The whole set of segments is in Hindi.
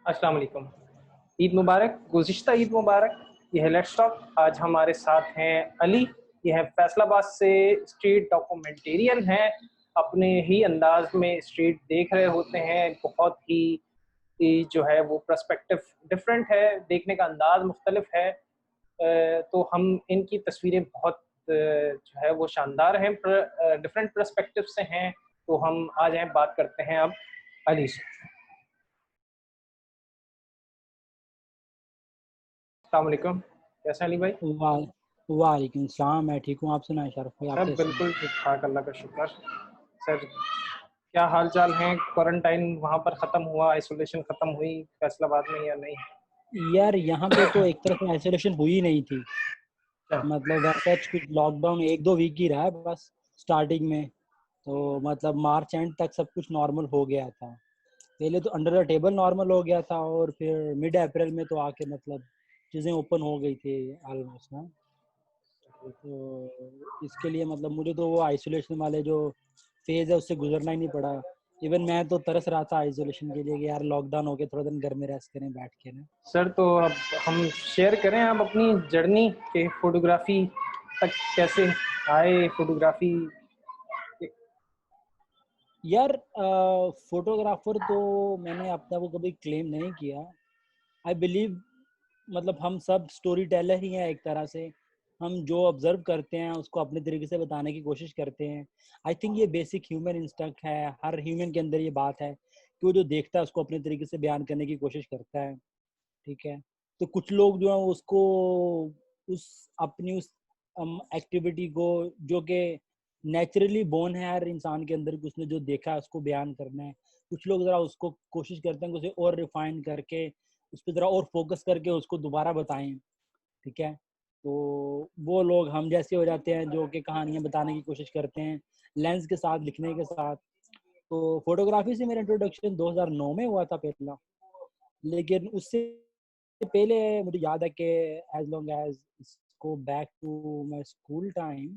अस्सलाम वालेकुम। ईद मुबारक, गुज़िश्ता ईद मुबारक। ये है लेट्स टॉक। आज हमारे साथ हैं अली। ये है फैसलाबाद से स्ट्रीट डॉक्यूमेंटेरियन हैं। अपने ही अंदाज़ में स्ट्रीट देख रहे होते हैं। बहुत ही जो है वो पर्सपेक्टिव डिफरेंट है, देखने का अंदाज़ मुख्तलिफ है। तो हम इनकी तस्वीरें बहुत जो है वो शानदार हैं, डिफरेंट पर्सपेक्टिव से हैं। तो हम आ जाएँ, बात करते हैं अब अली से। अस्सलाम वालेकुम, कैसे हैं अली भाई? वाह वालेकुम सलाम। मैं ठीक हूँ, आप सुनाएं शरफ भाई, आप सब कैसे हैं? बिल्कुल ठीक-ठाक, अल्लाह का शुक्र। सर, क्या हाल-चाल हैं? क्वारंटाइन वहाँ पर ख़त्म हुआ, आइसोलेशन ख़त्म हुई फैसलाबाद में या नहीं? यार यहाँ पे तो एक तरह से आइसोलेशन हुई नहीं थी। अच्छा, मतलब वैसा कुछ लॉकडाउन 1-2 वीक ही रहा है बस स्टार्टिंग में। तो मतलब मार्च एंड तक सब कुछ नॉर्मल हो गया था। पहले तो अंडर द टेबल नॉर्मल हो गया था और फिर मिड अप्रैल में तो आके मतलब चीज़ें ओपन हो गई थी ऑलमोस्ट ना। तो इसके लिए मतलब मुझे तो वो आइसोलेशन वाले जो फेज़ है उससे गुजरना ही नहीं पड़ा। इवन मैं तो तरस रहा था आइसोलेशन के लिए कि यार लॉकडाउन हो गया, थोड़ा दिन घर में रेस्ट करें बैठ के ना। सर तो अब हम शेयर करें अब अपनी जर्नी के फ़ोटोग्राफ़ी तक कैसे आए फ़ोटोग्राफ़ी के। यार फोटोग्राफर तो मैंने अपने को कभी क्लेम नहीं किया। आई बिलीव मतलब हम सब स्टोरी टेलर ही हैं एक तरह से। हम जो ऑब्जर्व करते हैं उसको अपने तरीके से बताने की कोशिश करते हैं। आई थिंक ये बेसिक ह्यूमन इंस्टिंक्ट है, हर ह्यूमन के अंदर ये बात है कि वो जो देखता है उसको अपने तरीके से बयान करने की कोशिश करता है। ठीक है। तो कुछ लोग जो है उसको उस अपनी उस एक्टिविटी को जो कि नेचुरली बोर्न है हर इंसान के अंदर कि उसने जो देखा है उसको बयान करना है। कुछ लोग ज़रा उसको कोशिश करते हैं कि उसे और रिफाइन करके उस पर ज़रा और फोकस करके उसको दोबारा बताएं। ठीक है। तो वो लोग हम जैसे हो जाते हैं जो कि कहानियाँ बताने की कोशिश करते हैं लेंस के साथ, लिखने के साथ। तो फोटोग्राफी से मेरा इंट्रोडक्शन 2009 में हुआ था पहला। लेकिन उससे पहले मुझे याद है कि as long as go back to my school time,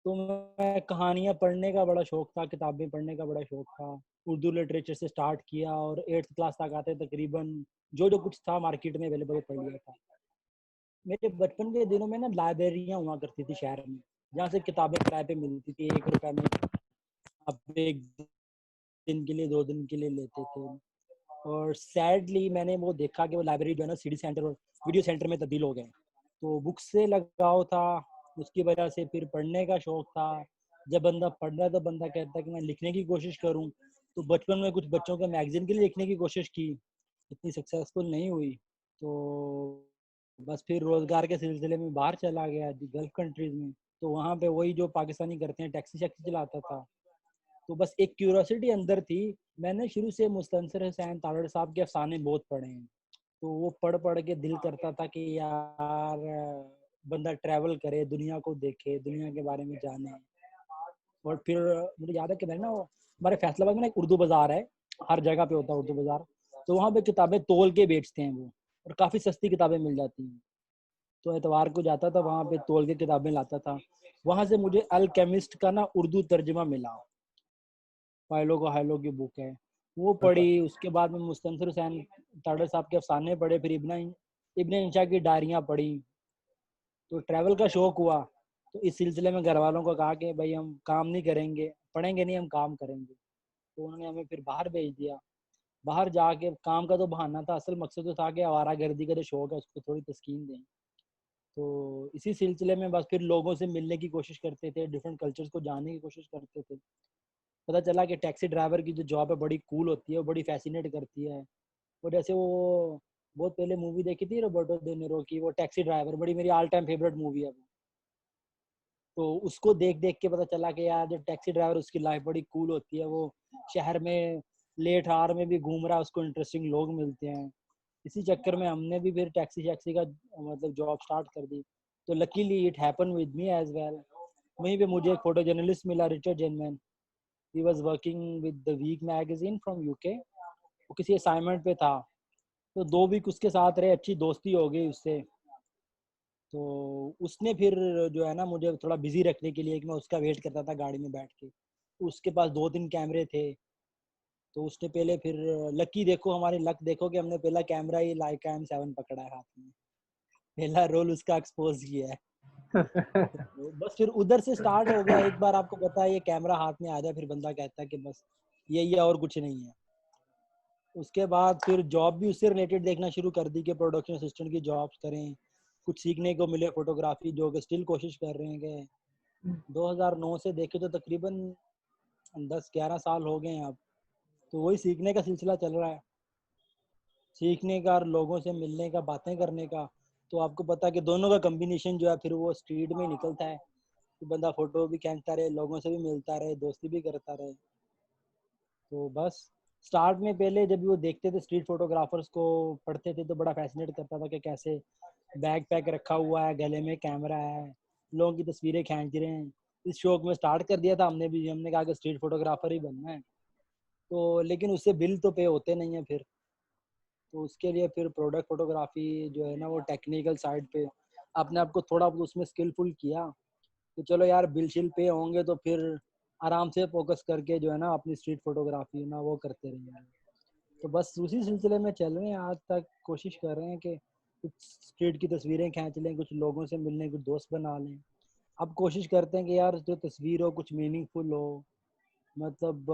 तो मैं कहानियाँ पढ़ने का बड़ा शौक था, किताबें पढ़ने का बड़ा शौक था। उर्दू लिटरेचर से स्टार्ट किया और 8th क्लास तक आते तकरीबन जो जो कुछ था मार्केट में अवेलेबल पढ़ लिया था। मेरे बचपन के दिनों में ना लाइब्रेरियाँ हुआ करती थी शहर में, जहाँ से किताबें किराए पे मिलती थी 1 रुपए में। आप 1 दिन के लिए 2 दिन के लिए लेते थे। और सैडली मैंने वो देखा कि वो लाइब्रेरी जो है ना सिटी सेंटर और वीडियो सेंटर में तब्दील हो गए। तो बुक से लगाव था, उसकी वजह से फिर पढ़ने का शौक था। जब बंदा पढ़ रहा है तो बंदा कहता है कि मैं लिखने की कोशिश करूं। तो बचपन में कुछ बच्चों के मैगजीन के लिए लिखने की कोशिश की, इतनी सक्सेसफुल नहीं हुई। तो बस फिर रोजगार के सिलसिले में बाहर चला गया गल्फ कंट्रीज में। तो वहाँ पे वही जो पाकिस्तानी करते हैं, टैक्सी शैक्सी चलाता था। तो बस एक क्यूरियोसिटी अंदर थी। मैंने शुरू से मुस्तनसर हुसैन तारड़ साहब के अफसाने बहुत पढ़े हैं। तो वो पढ़ पढ़ के दिल करता था कि यार बंदा ट्रैवल करे, दुनिया को देखे, दुनिया के बारे में जाने। और फिर मुझे याद है कि मैंने ना हमारे फैसलाबाद में ना एक उर्दू बाजार है, हर जगह पे होता है उर्दू बाजार। तो वहाँ पे किताबें तोल के बेचते हैं वो, और काफ़ी सस्ती किताबें मिल जाती हैं। तो एतवार को जाता था वहाँ पे, तोल के किताबें लाता था। वहाँ से मुझे अल केमिस्ट का ना उर्दू तर्जमा मिला, फाइलो को हाइलो की बुक है, वो बिल्कुल। पढ़ी। उसके बाद में मुस्तनसर हुसैन ताडर साहब के अफसाने पढ़े, फिर इब्न इंशा की डायरियाँ पढ़ी। तो ट्रैवल का शौक हुआ। तो इस सिलसिले में घर वालों को कहा कि भाई हम काम नहीं करेंगे, पढ़ेंगे नहीं, हम काम करेंगे। तो उन्होंने हमें फिर बाहर भेज दिया। बाहर जाके काम का तो बहाना था, असल मकसद तो था कि आवारागर्दी का जो शौक है उसको थोड़ी तस्कीन दें। तो इसी सिलसिले में बस फिर लोगों से मिलने की कोशिश करते थे, डिफरेंट कल्चर्स को जानने की कोशिश करते थे। पता चला कि टैक्सी ड्राइवर की जो जॉब है बड़ी कूल होती है, वो बड़ी फैसिनेट करती है। और जैसे वो बहुत पहले मूवी देखी थी रोबर्टो दे निरो की, वो टैक्सी ड्राइवर, बड़ी मेरी ऑल टाइम फेवरेट मूवी है वो। तो उसको देख देख के पता चला कि यार जो टैक्सी ड्राइवर उसकी लाइफ बड़ी कूल होती है। वो शहर में लेट आवर में भी घूम रहा है, उसको इंटरेस्टिंग लोग मिलते हैं। इसी चक्कर में हमने भी फिर टैक्सी शैक्सी का मतलब जॉब स्टार्ट कर दी। तो luckily it happen with me as well. वहीं पे मुझे एक फोटो जर्नलिस्ट मिला, Richard Jenman. He was working with the week magazine from UK. वो किसी असाइनमेंट पे था। तो 2 वीक उसके साथ रहे, अच्छी दोस्ती हो गई उससे। तो उसने फिर जो है ना मुझे थोड़ा बिजी रखने के लिए कि मैं उसका वेट करता था गाड़ी में बैठ के। उसके पास 2-3 कैमरे थे। तो उसने पहले फिर लकी देखो, हमारी लक देखो कि हमने पहला कैमरा ही लाइका M7 पकड़ा है हाथ में, पहला रोल उसका एक्सपोज किया है। तो बस फिर उधर से स्टार्ट हो गया। एक बार आपको पता है ये कैमरा हाथ में आ जाए फिर बंदा कहता है कि बस यही है और कुछ नहीं है। उसके बाद फिर जॉब भी उससे रिलेटेड देखना शुरू कर दी कि प्रोडक्शन असिस्टेंट की जॉब्स करें, कुछ सीखने को मिले फोटोग्राफी, जो कि स्टिल कोशिश कर रहे हैं कि 2009 से देखे तो तकरीबन 10-11 साल हो गए हैं अब। तो वही सीखने का सिलसिला चल रहा है, सीखने का और लोगों से मिलने का, बातें करने का। तो आपको पता है कि दोनों का कम्बिनेशन जो है फिर वो स्ट्रीट में निकलता है कि बंदा फोटो भी खींचता रहे, लोगों से भी मिलता रहे, दोस्ती भी करता रहे। तो बस स्टार्ट में पहले जब वो देखते थे स्ट्रीट फोटोग्राफर्स को, पढ़ते थे, तो बड़ा फैसिनेट करता था कि कैसे बैग पैक रखा हुआ है, गले में कैमरा है, लोगों की तस्वीरें खींच रहे हैं। इस शौक में स्टार्ट कर दिया था हमने भी, हमने कहा कि स्ट्रीट फोटोग्राफर ही बनना है। तो लेकिन उससे बिल तो पे होते नहीं है फिर, तो उसके लिए फिर प्रोडक्ट फोटोग्राफी जो है ना वो टेक्निकल साइड पे अपने आप को थोड़ा बहुत उसमें स्किलफुल किया कि चलो यार बिल शिल पे होंगे तो फिर आराम से फोकस करके जो है ना अपनी स्ट्रीट फोटोग्राफी ना वो करते रहेंगे। तो बस उसी सिलसिले में चल रहे हैं आज तक, कोशिश कर रहे हैं कि कुछ स्ट्रीट की तस्वीरें खींच लें, कुछ लोगों से मिलने, कुछ दोस्त बना लें। अब कोशिश करते हैं कि यार जो तस्वीर हो कुछ मीनिंगफुल हो, मतलब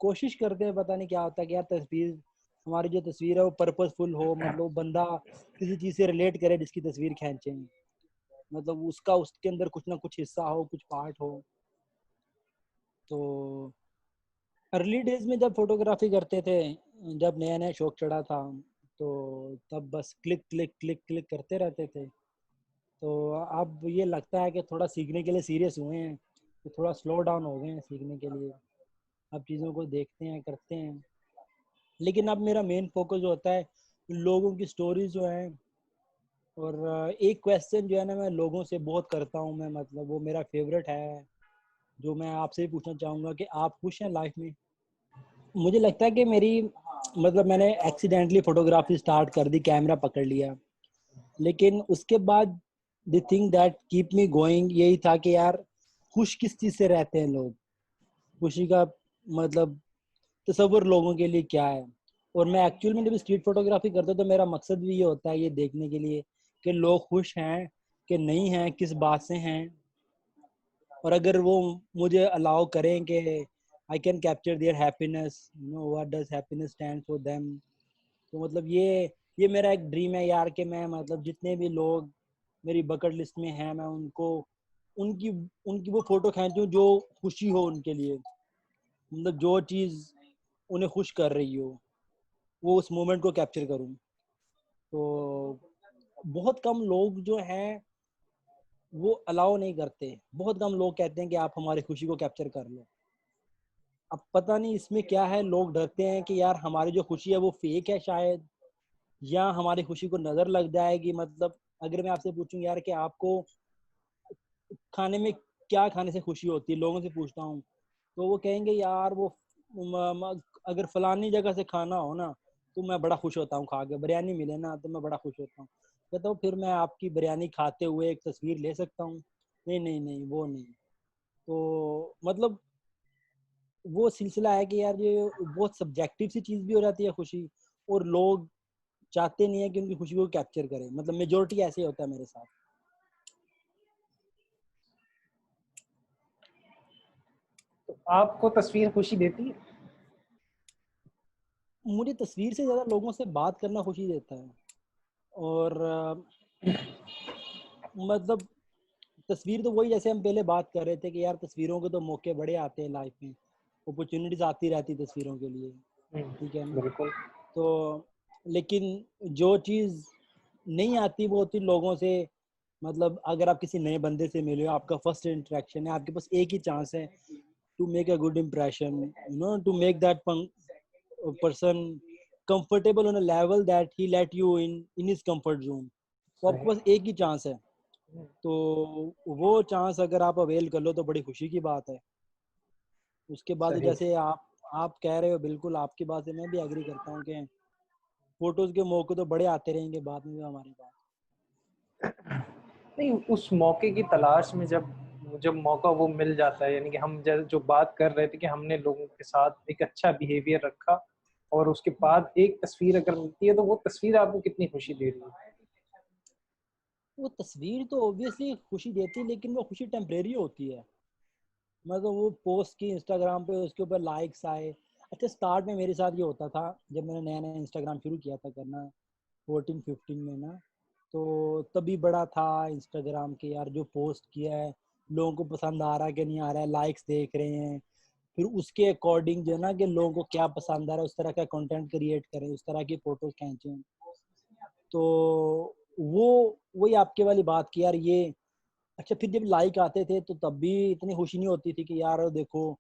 कोशिश करते हैं, पता नहीं क्या होता है कि यार तस्वीर, हमारी जो तस्वीर है वो पर्पसफुल हो, मतलब वो बंदा किसी चीज़ से रिलेट करे जिसकी तस्वीर खींचे, मतलब उसका उसके अंदर कुछ ना कुछ हिस्सा हो, कुछ पार्ट हो। तो अर्ली डेज में जब फोटोग्राफी करते थे, जब नया नया शौक चढ़ा था, तो तब बस क्लिक क्लिक क्लिक क्लिक करते रहते थे। तो अब ये लगता है कि थोड़ा सीखने के लिए सीरियस हुए हैं, तो थोड़ा स्लो डाउन हो गए हैं सीखने के लिए। अब चीज़ों को देखते हैं, करते हैं। लेकिन अब मेरा मेन फोकस जो होता है लोगों की स्टोरीज जो है, और एक क्वेश्चन जो है ना मैं लोगों से बहुत करता हूँ मैं, मतलब वो मेरा फेवरेट है, जो मैं आपसे भी पूछना चाहूँगा कि आप खुश हैं लाइफ में? मुझे लगता है कि मेरी, मतलब मैंने एक्सीडेंटली फोटोग्राफी स्टार्ट कर दी, कैमरा पकड़ लिया, लेकिन उसके बाद the thing that keep me going यही था कि यार खुश किस चीज़ से रहते हैं लोग, खुशी का मतलब तस्वर लोगों के लिए क्या है। और मैं एक्चुअल में जब स्ट्रीट फोटोग्राफी करता हूँ तो मेरा मकसद भी ये होता है ये देखने के लिए कि लोग खुश हैं कि नहीं हैं, किस बात से हैं। और अगर वो मुझे अलाउ करें कि I can capture their happiness, you know what does happiness stand for them, तो मतलब ये मेरा एक ड्रीम है यार कि मैं मतलब जितने भी लोग मेरी बकेट लिस्ट में हैं मैं उनको उनकी उनकी वो फोटो खींचूं जो खुशी हो उनके लिए, मतलब जो चीज़ उन्हें खुश कर रही हो वो उस मोमेंट को कैप्चर करूं। तो बहुत कम लोग जो हैं वो अलाउ नहीं करते, बहुत कम लोग कहते हैं कि आप हमारी खुशी को कैप्चर कर लो। अब पता नहीं इसमें क्या है, लोग डरते हैं कि यार हमारी जो खुशी है वो फेक है शायद, या हमारी खुशी को नजर लग जाएगी। मतलब अगर मैं आपसे पूछूं यार कि आपको खाने में क्या खाने से खुशी होती है, लोगों से पूछता हूँ, तो वो कहेंगे यार वो अगर फलानी जगह से खाना हो ना तो मैं बड़ा खुश होता हूँ, खा के बिरयानी मिले ना तो मैं बड़ा खुश होता हूँ। कहता हूँ फिर मैं आपकी बिरयानी खाते हुए एक तस्वीर ले सकता हूँ? नहीं नहीं नहीं, वो नहीं। तो मतलब वो सिलसिला है कि यार ये बहुत सब्जेक्टिव सी चीज़ भी हो जाती है खुशी, और लोग चाहते नहीं है कि उनकी खुशी को कैप्चर करें, मतलब मेजोरिटी ऐसे होता है मेरे साथ। तो आपको तस्वीर खुशी देती है? मुझे तस्वीर से ज़्यादा लोगों से बात करना खुशी देता है। और मतलब तस्वीर तो वही, जैसे हम पहले बात कर रहे थे कि यार तस्वीरों के तो मौके बड़े आते हैं लाइफ में, अपॉर्चुनिटीज आती रहती तस्वीरों के लिए, ठीक है ना? बिल्कुल। तो लेकिन जो चीज़ नहीं आती वो होती लोगों से, मतलब अगर आप किसी नए बंदे से मिले हो, आपका फर्स्ट इंटरेक्शन है, आपके पास एक ही चांस है to make a good impression, you know, to make that person comfortable on a level that he let you in his comfort zone। तो आपके सही। पास एक ही चांस है, तो वो चांस अगर आप अवेल कर लो तो बड़ी खुशी की बात है। उसके बाद सही। जैसे आप कह रहे हो, बिल्कुल आपकी बात से मैं भी एग्री करता हूँ कि फोटोज के मौके तो बड़े आते रहेंगे बाद में भी हमारे पास। नहीं, उस मौके की तलाश में जब जब मौका वो मिल जाता है, यानी कि हम जो बात कर रहे थे कि हमने लोगों के साथ एक अच्छा बिहेवियर रखा और उसके बाद एक तस्वीर अगर मिलती है, तो वो तस्वीर आपको कितनी खुशी दे रही है? वो तस्वीर तो ऑब्वियसली खुशी देती है, लेकिन वो खुशी टेम्परेरी होती है। मतलब वो पोस्ट की इंस्टाग्राम पे, उसके ऊपर लाइक्स आए। अच्छा, स्टार्ट में मेरे साथ ये होता था जब मैंने नया नया इंस्टाग्राम शुरू किया था करना, 14-15 में ना, तो तभी बड़ा था इंस्टाग्राम के यार, जो पोस्ट किया है लोगों को पसंद आ रहा है कि नहीं आ रहा है, लाइक्स देख रहे हैं, फिर उसके अकॉर्डिंग जो है ना कि लोगों को क्या पसंद आ रहा है उस तरह का कंटेंट क्रिएट करें, उस तरह की फोटोज खींचें। तो वो वही आपके वाली बात की यार ये। अच्छा, फिर जब लाइक आते थे तो तब भी इतनी खुशी नहीं होती थी कि यार देखो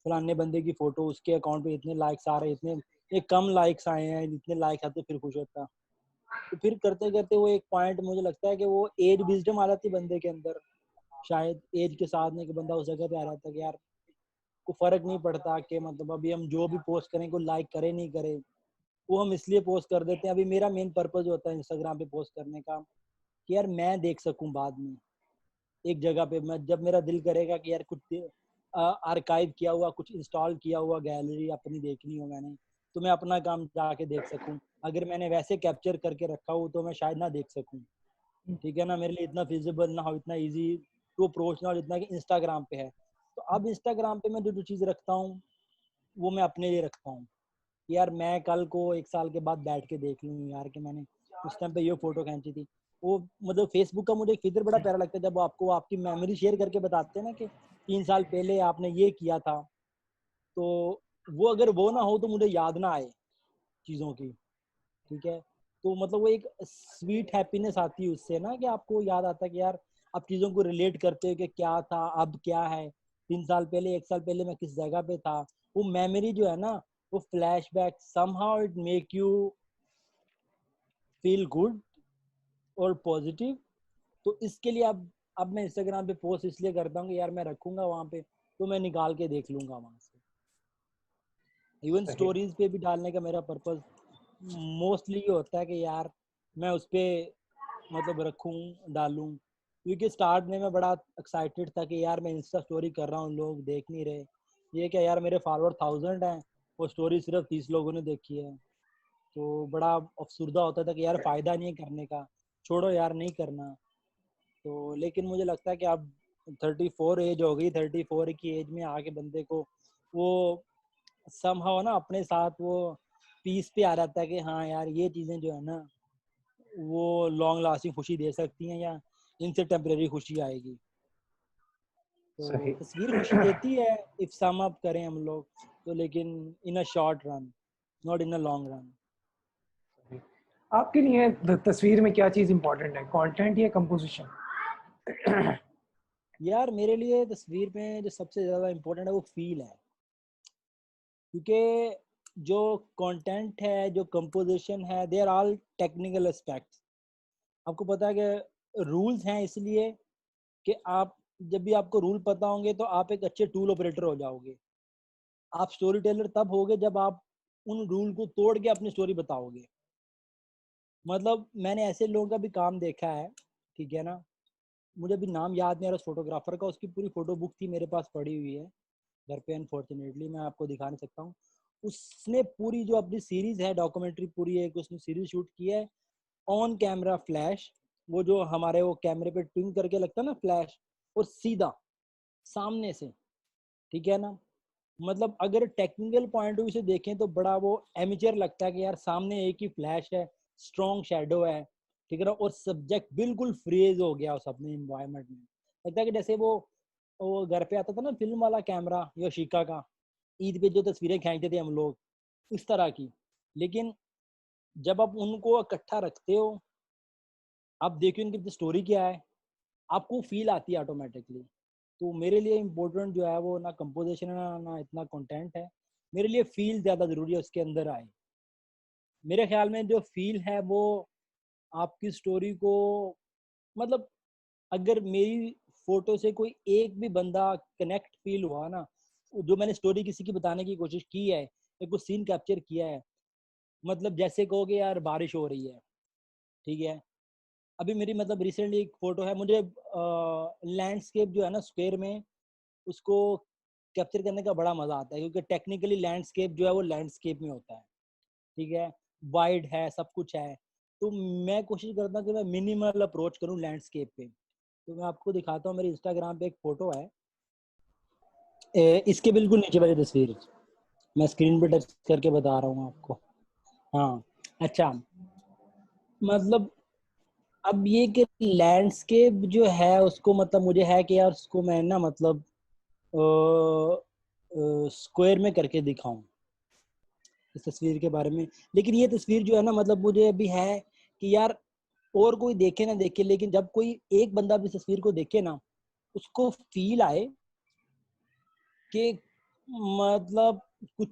फलाने बंदे की फोटो, उसके अकाउंट पे इतने लाइक्स आ रहे हैं, इतने ये कम लाइक्स आए हैं, इतने लाइक आते फिर खुश होता। तो फिर करते करते वो एक पॉइंट मुझे लगता है कि वो एज विजडम आ जाती बंदे के अंदर, शायद एज के साथ में कि बंदा उस जगह पे आ रहा था कि यार को फर्क नहीं पड़ता कि मतलब अभी हम जो भी पोस्ट करें को लाइक करे नहीं करे, वो हम इसलिए पोस्ट कर देते हैं। अभी मेरा मेन पर्पज होता है इंस्टाग्राम पे पोस्ट करने का कि यार मैं देख सकूं बाद में एक जगह पे, मैं जब मेरा दिल करेगा कि यार कुछ आर्काइव किया हुआ, कुछ इंस्टॉल किया हुआ गैलरी अपनी देखनी हो मैंने, तो मैं अपना काम जाके देख सकूं। अगर मैंने वैसे कैप्चर करके रखा हो तो मैं शायद ना देख सकूं। ठीक है ना, मेरे लिए इतना फिजिबल ना हो, इतना इजी टू अप्रोच ना हो जितना कि इंस्टाग्राम पे है। तो अब इंस्टाग्राम पे मैं जो जो चीज़ रखता हूँ वो मैं अपने लिए रखता हूँ। यार मैं कल को 1 साल के बाद बैठ के देख लूँ यार कि मैंने उस टाइम पे ये फोटो खींची थी। वो मतलब फेसबुक का मुझे एक फीचर बड़ा प्यारा लगता है, जब आपको आपकी मेमोरी शेयर करके बताते हैं ना कि 3 साल पहले आपने ये किया था। तो वो अगर वो ना हो तो मुझे याद ना आए चीज़ों की। ठीक है, तो मतलब वो एक स्वीट हैप्पीनेस आती है उससे ना कि आपको याद आता है कि यार आप चीज़ों को रिलेट करते हो कि क्या था अब क्या है, 3 साल पहले 1 साल पहले मैं किस जगह पे था। वो मेमोरी जो है ना, वो flashback somehow it make you feel good और पॉजिटिव। तो इसके लिए अब मैं इंस्टाग्राम पे पोस्ट इसलिए करता हूँ कि यार मैं रखूंगा वहां पे तो मैं निकाल के देख लूंगा वहां से। इवन सही। स्टोरीज पे भी डालने का मेरा पर्पस मोस्टली ये होता है कि यार मैं उस पे मतलब रखूं, डालूं। क्योंकि स्टार्ट में मैं बड़ा एक्साइटेड था कि यार मैं इंस्टा स्टोरी कर रहा हूँ, लोग देख नहीं रहे, ये क्या यार मेरे फॉलोअर 1000 हैं, वो स्टोरी सिर्फ 30 लोगों ने देखी है। तो बड़ा अफसुर्दा होता था कि यार फायदा नहीं है करने का, छोड़ो यार नहीं करना। तो लेकिन मुझे लगता है कि अब 34 एज हो गई, 34 की एज में आके बंदे को वो समहाउ ना अपने साथ वो पीस पे आ जाता है कि हाँ यार ये चीजें जो है ना वो लॉन्ग लास्टिंग खुशी दे सकती हैं या इनसे टेम्परेरी खुशी आएगी। तो सही। तस्वीर खुशी देती है इफ सम अप करें हम लोग तो, लेकिन in a short run, not in a long run. आपके लिए तस्वीर में क्या चीज इंपॉर्टेंट है, कंटेंट या कंपोजिशन? यार मेरे लिए तस्वीर में जो सबसे ज्यादा इम्पोर्टेंट है वो फील है। क्योंकि जो कंटेंट है, जो कंपोजिशन है, they are all technical aspects. आपको पता है कि रूल्स हैं इसलिए कि आप जब भी आपको रूल पता होंगे तो आप एक अच्छे टूल ऑपरेटर हो जाओगे। आप स्टोरी टेलर तब होगे जब आप उन रूल को तोड़ के अपनी स्टोरी बताओगे। मतलब मैंने ऐसे लोगों का भी काम देखा है, ठीक है ना, मुझे अभी नाम याद नहीं आ रहा उस फोटोग्राफर का, उसकी पूरी फोटो बुक थी मेरे पास पड़ी हुई है घर पे, अनफॉर्चुनेटली मैं आपको दिखा नहीं सकता हूँ। उसने पूरी जो अपनी सीरीज है, डॉक्यूमेंट्री पूरी एक उसने सीरीज शूट की है ऑन कैमरा फ्लैश। वो जो हमारे वो कैमरे पे ट्विंग करके लगता है ना फ्लैश, और सीधा सामने से। ठीक है ना, मतलब अगर टेक्निकल पॉइंट ऑफ व्यू से देखें तो बड़ा वो एमेचर लगता है कि यार सामने एक ही फ्लैश है, स्ट्रॉन्ग शेडो है, ठीक है ना, और सब्जेक्ट बिल्कुल फ्रीज हो गया उस अपने इन्वायरमेंट में। लगता है कि जैसे वो घर पे आता था ना फिल्म वाला कैमरा योशिका का, ईद पे जो तस्वीरें खींचते थे हम लोग, इस तरह की। लेकिन जब आप उनको इकट्ठा रखते हो, आप देखिए उनकी स्टोरी क्या है, आपको फील आती है ऑटोमेटिकली। तो मेरे लिए इम्पोर्टेंट जो है वो ना कंपोजिशन है ना इतना कंटेंट है, मेरे लिए फील ज़्यादा ज़रूरी है उसके अंदर आए। मेरे ख्याल में जो फील है वो आपकी स्टोरी को, मतलब अगर मेरी फोटो से कोई एक भी बंदा कनेक्ट फील हुआ ना, जो मैंने स्टोरी किसी की बताने की कोशिश की है या कुछ सीन कैप्चर किया है, मतलब जैसे कहोगे यार बारिश हो रही है, ठीक है, अभी मेरी मतलब रिसेंटली एक फोटो है, मुझे लैंडस्केप जो है ना स्क्वायर में, उसको कैप्चर करने का बड़ा मजा आता है, क्योंकि टेक्निकली लैंडस्केप जो है वो लैंडस्केप में होता है, ठीक है, वाइड है, सब कुछ है। तो मैं कोशिश करता हूँ कि मैं मिनिमल अप्रोच करूँ लैंडस्केप पे। तो मैं आपको दिखाता हूँ, मेरे इंस्टाग्राम पे एक फोटो है, इसके बिल्कुल नीचे वाली तस्वीर, मैं स्क्रीन पे टच करके बता रहा हूँ आपको। हाँ, अच्छा, मतलब अब ये कि लैंडस्केप जो है उसको मतलब मुझे है कि यार उसको मैं ना मतलब स्क्वायर में करके दिखाऊं इस तस्वीर के बारे में। लेकिन ये तस्वीर जो है ना मतलब मुझे अभी है कि यार और कोई देखे ना देखे, लेकिन जब कोई एक बंदा भी इस तस्वीर को देखे ना, उसको फील आए कि मतलब कुछ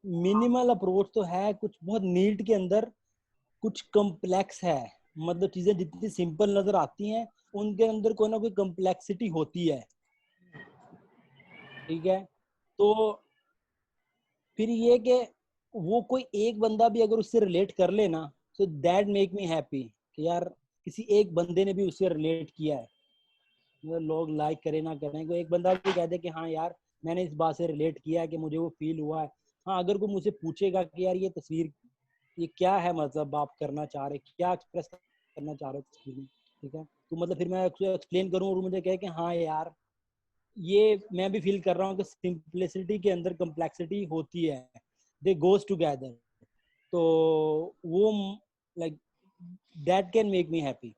मिनिमल अप्रोच तो है, कुछ बहुत नीट के अंदर कुछ कॉम्प्लेक्स है। मतलब चीजें जितनी सिंपल नजर आती हैं उनके अंदर कोई ना कोई कॉम्प्लेक्सिटी होती है, ठीक है। तो फिर ये कि वो कोई एक बंदा भी अगर उससे रिलेट कर ले ना, तो दैट मेक मी हैप्पी कि यार किसी एक बंदे ने भी उससे रिलेट किया है। मतलब लोग लाइक करें ना करें, कोई एक बंदा भी कह दे कि हाँ यार मैंने इस बात से रिलेट किया है, कि मुझे वो फील हुआ है। हाँ, अगर कोई मुझसे पूछेगा कि यार ये तस्वीर ये क्या है, मतलब आप करना चाह रहे, क्या एक्सप्रेस करना चाह रहे हो तस्वीर में, ठीक है, तो मतलब फिर मैं एक्सप्लेन करूँ और मुझे कहे कि हाँ यार ये मैं भी फील कर रहा हूँ कि सिंपलिसिटी के अंदर कॉम्प्लेक्सिटी होती है, दे गोज टुगेदर। तो वो like that can make me happy.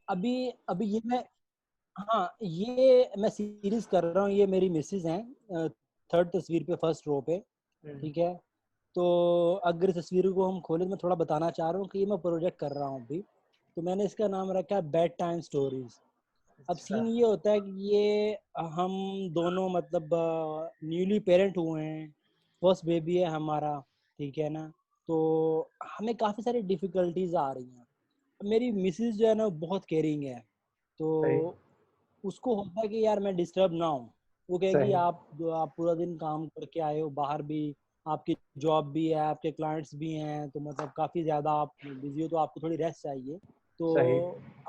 अभी अभी ये मैं, हाँ ये मैं सीरीज कर रहा हूँ, ये मेरी मिसेज हैं, थर्ड तस्वीर पे फर्स्ट रो पे, ठीक है। तो अगर इस तस्वीर को हम खोले तो मैं थोड़ा बताना चाह रहा हूँ कि ये मैं प्रोजेक्ट कर रहा हूँ अभी। तो मैंने इसका नाम रखा है बेड टाइम स्टोरीज। अब अच्छा। सीन ये होता है कि ये हम दोनों मतलब न्यूली पेरेंट हुए हैं, फर्स्ट बेबी है हमारा, ठीक है ना। तो हमें काफ़ी सारी डिफिकल्टीज आ रही हैं। मेरी मिसेज जो है ना बहुत केयरिंग है, तो सही। उसको होता है कि यार मैं डिस्टर्ब ना हूँ। वो कहेगी सही। आप पूरा दिन काम करके आए हो बाहर भी, आपकी जॉब भी है, आपके क्लाइंट्स भी हैं, तो मतलब काफ़ी ज़्यादा आप बिजी हो, तो आपको थोड़ी रेस्ट चाहिए। तो सही।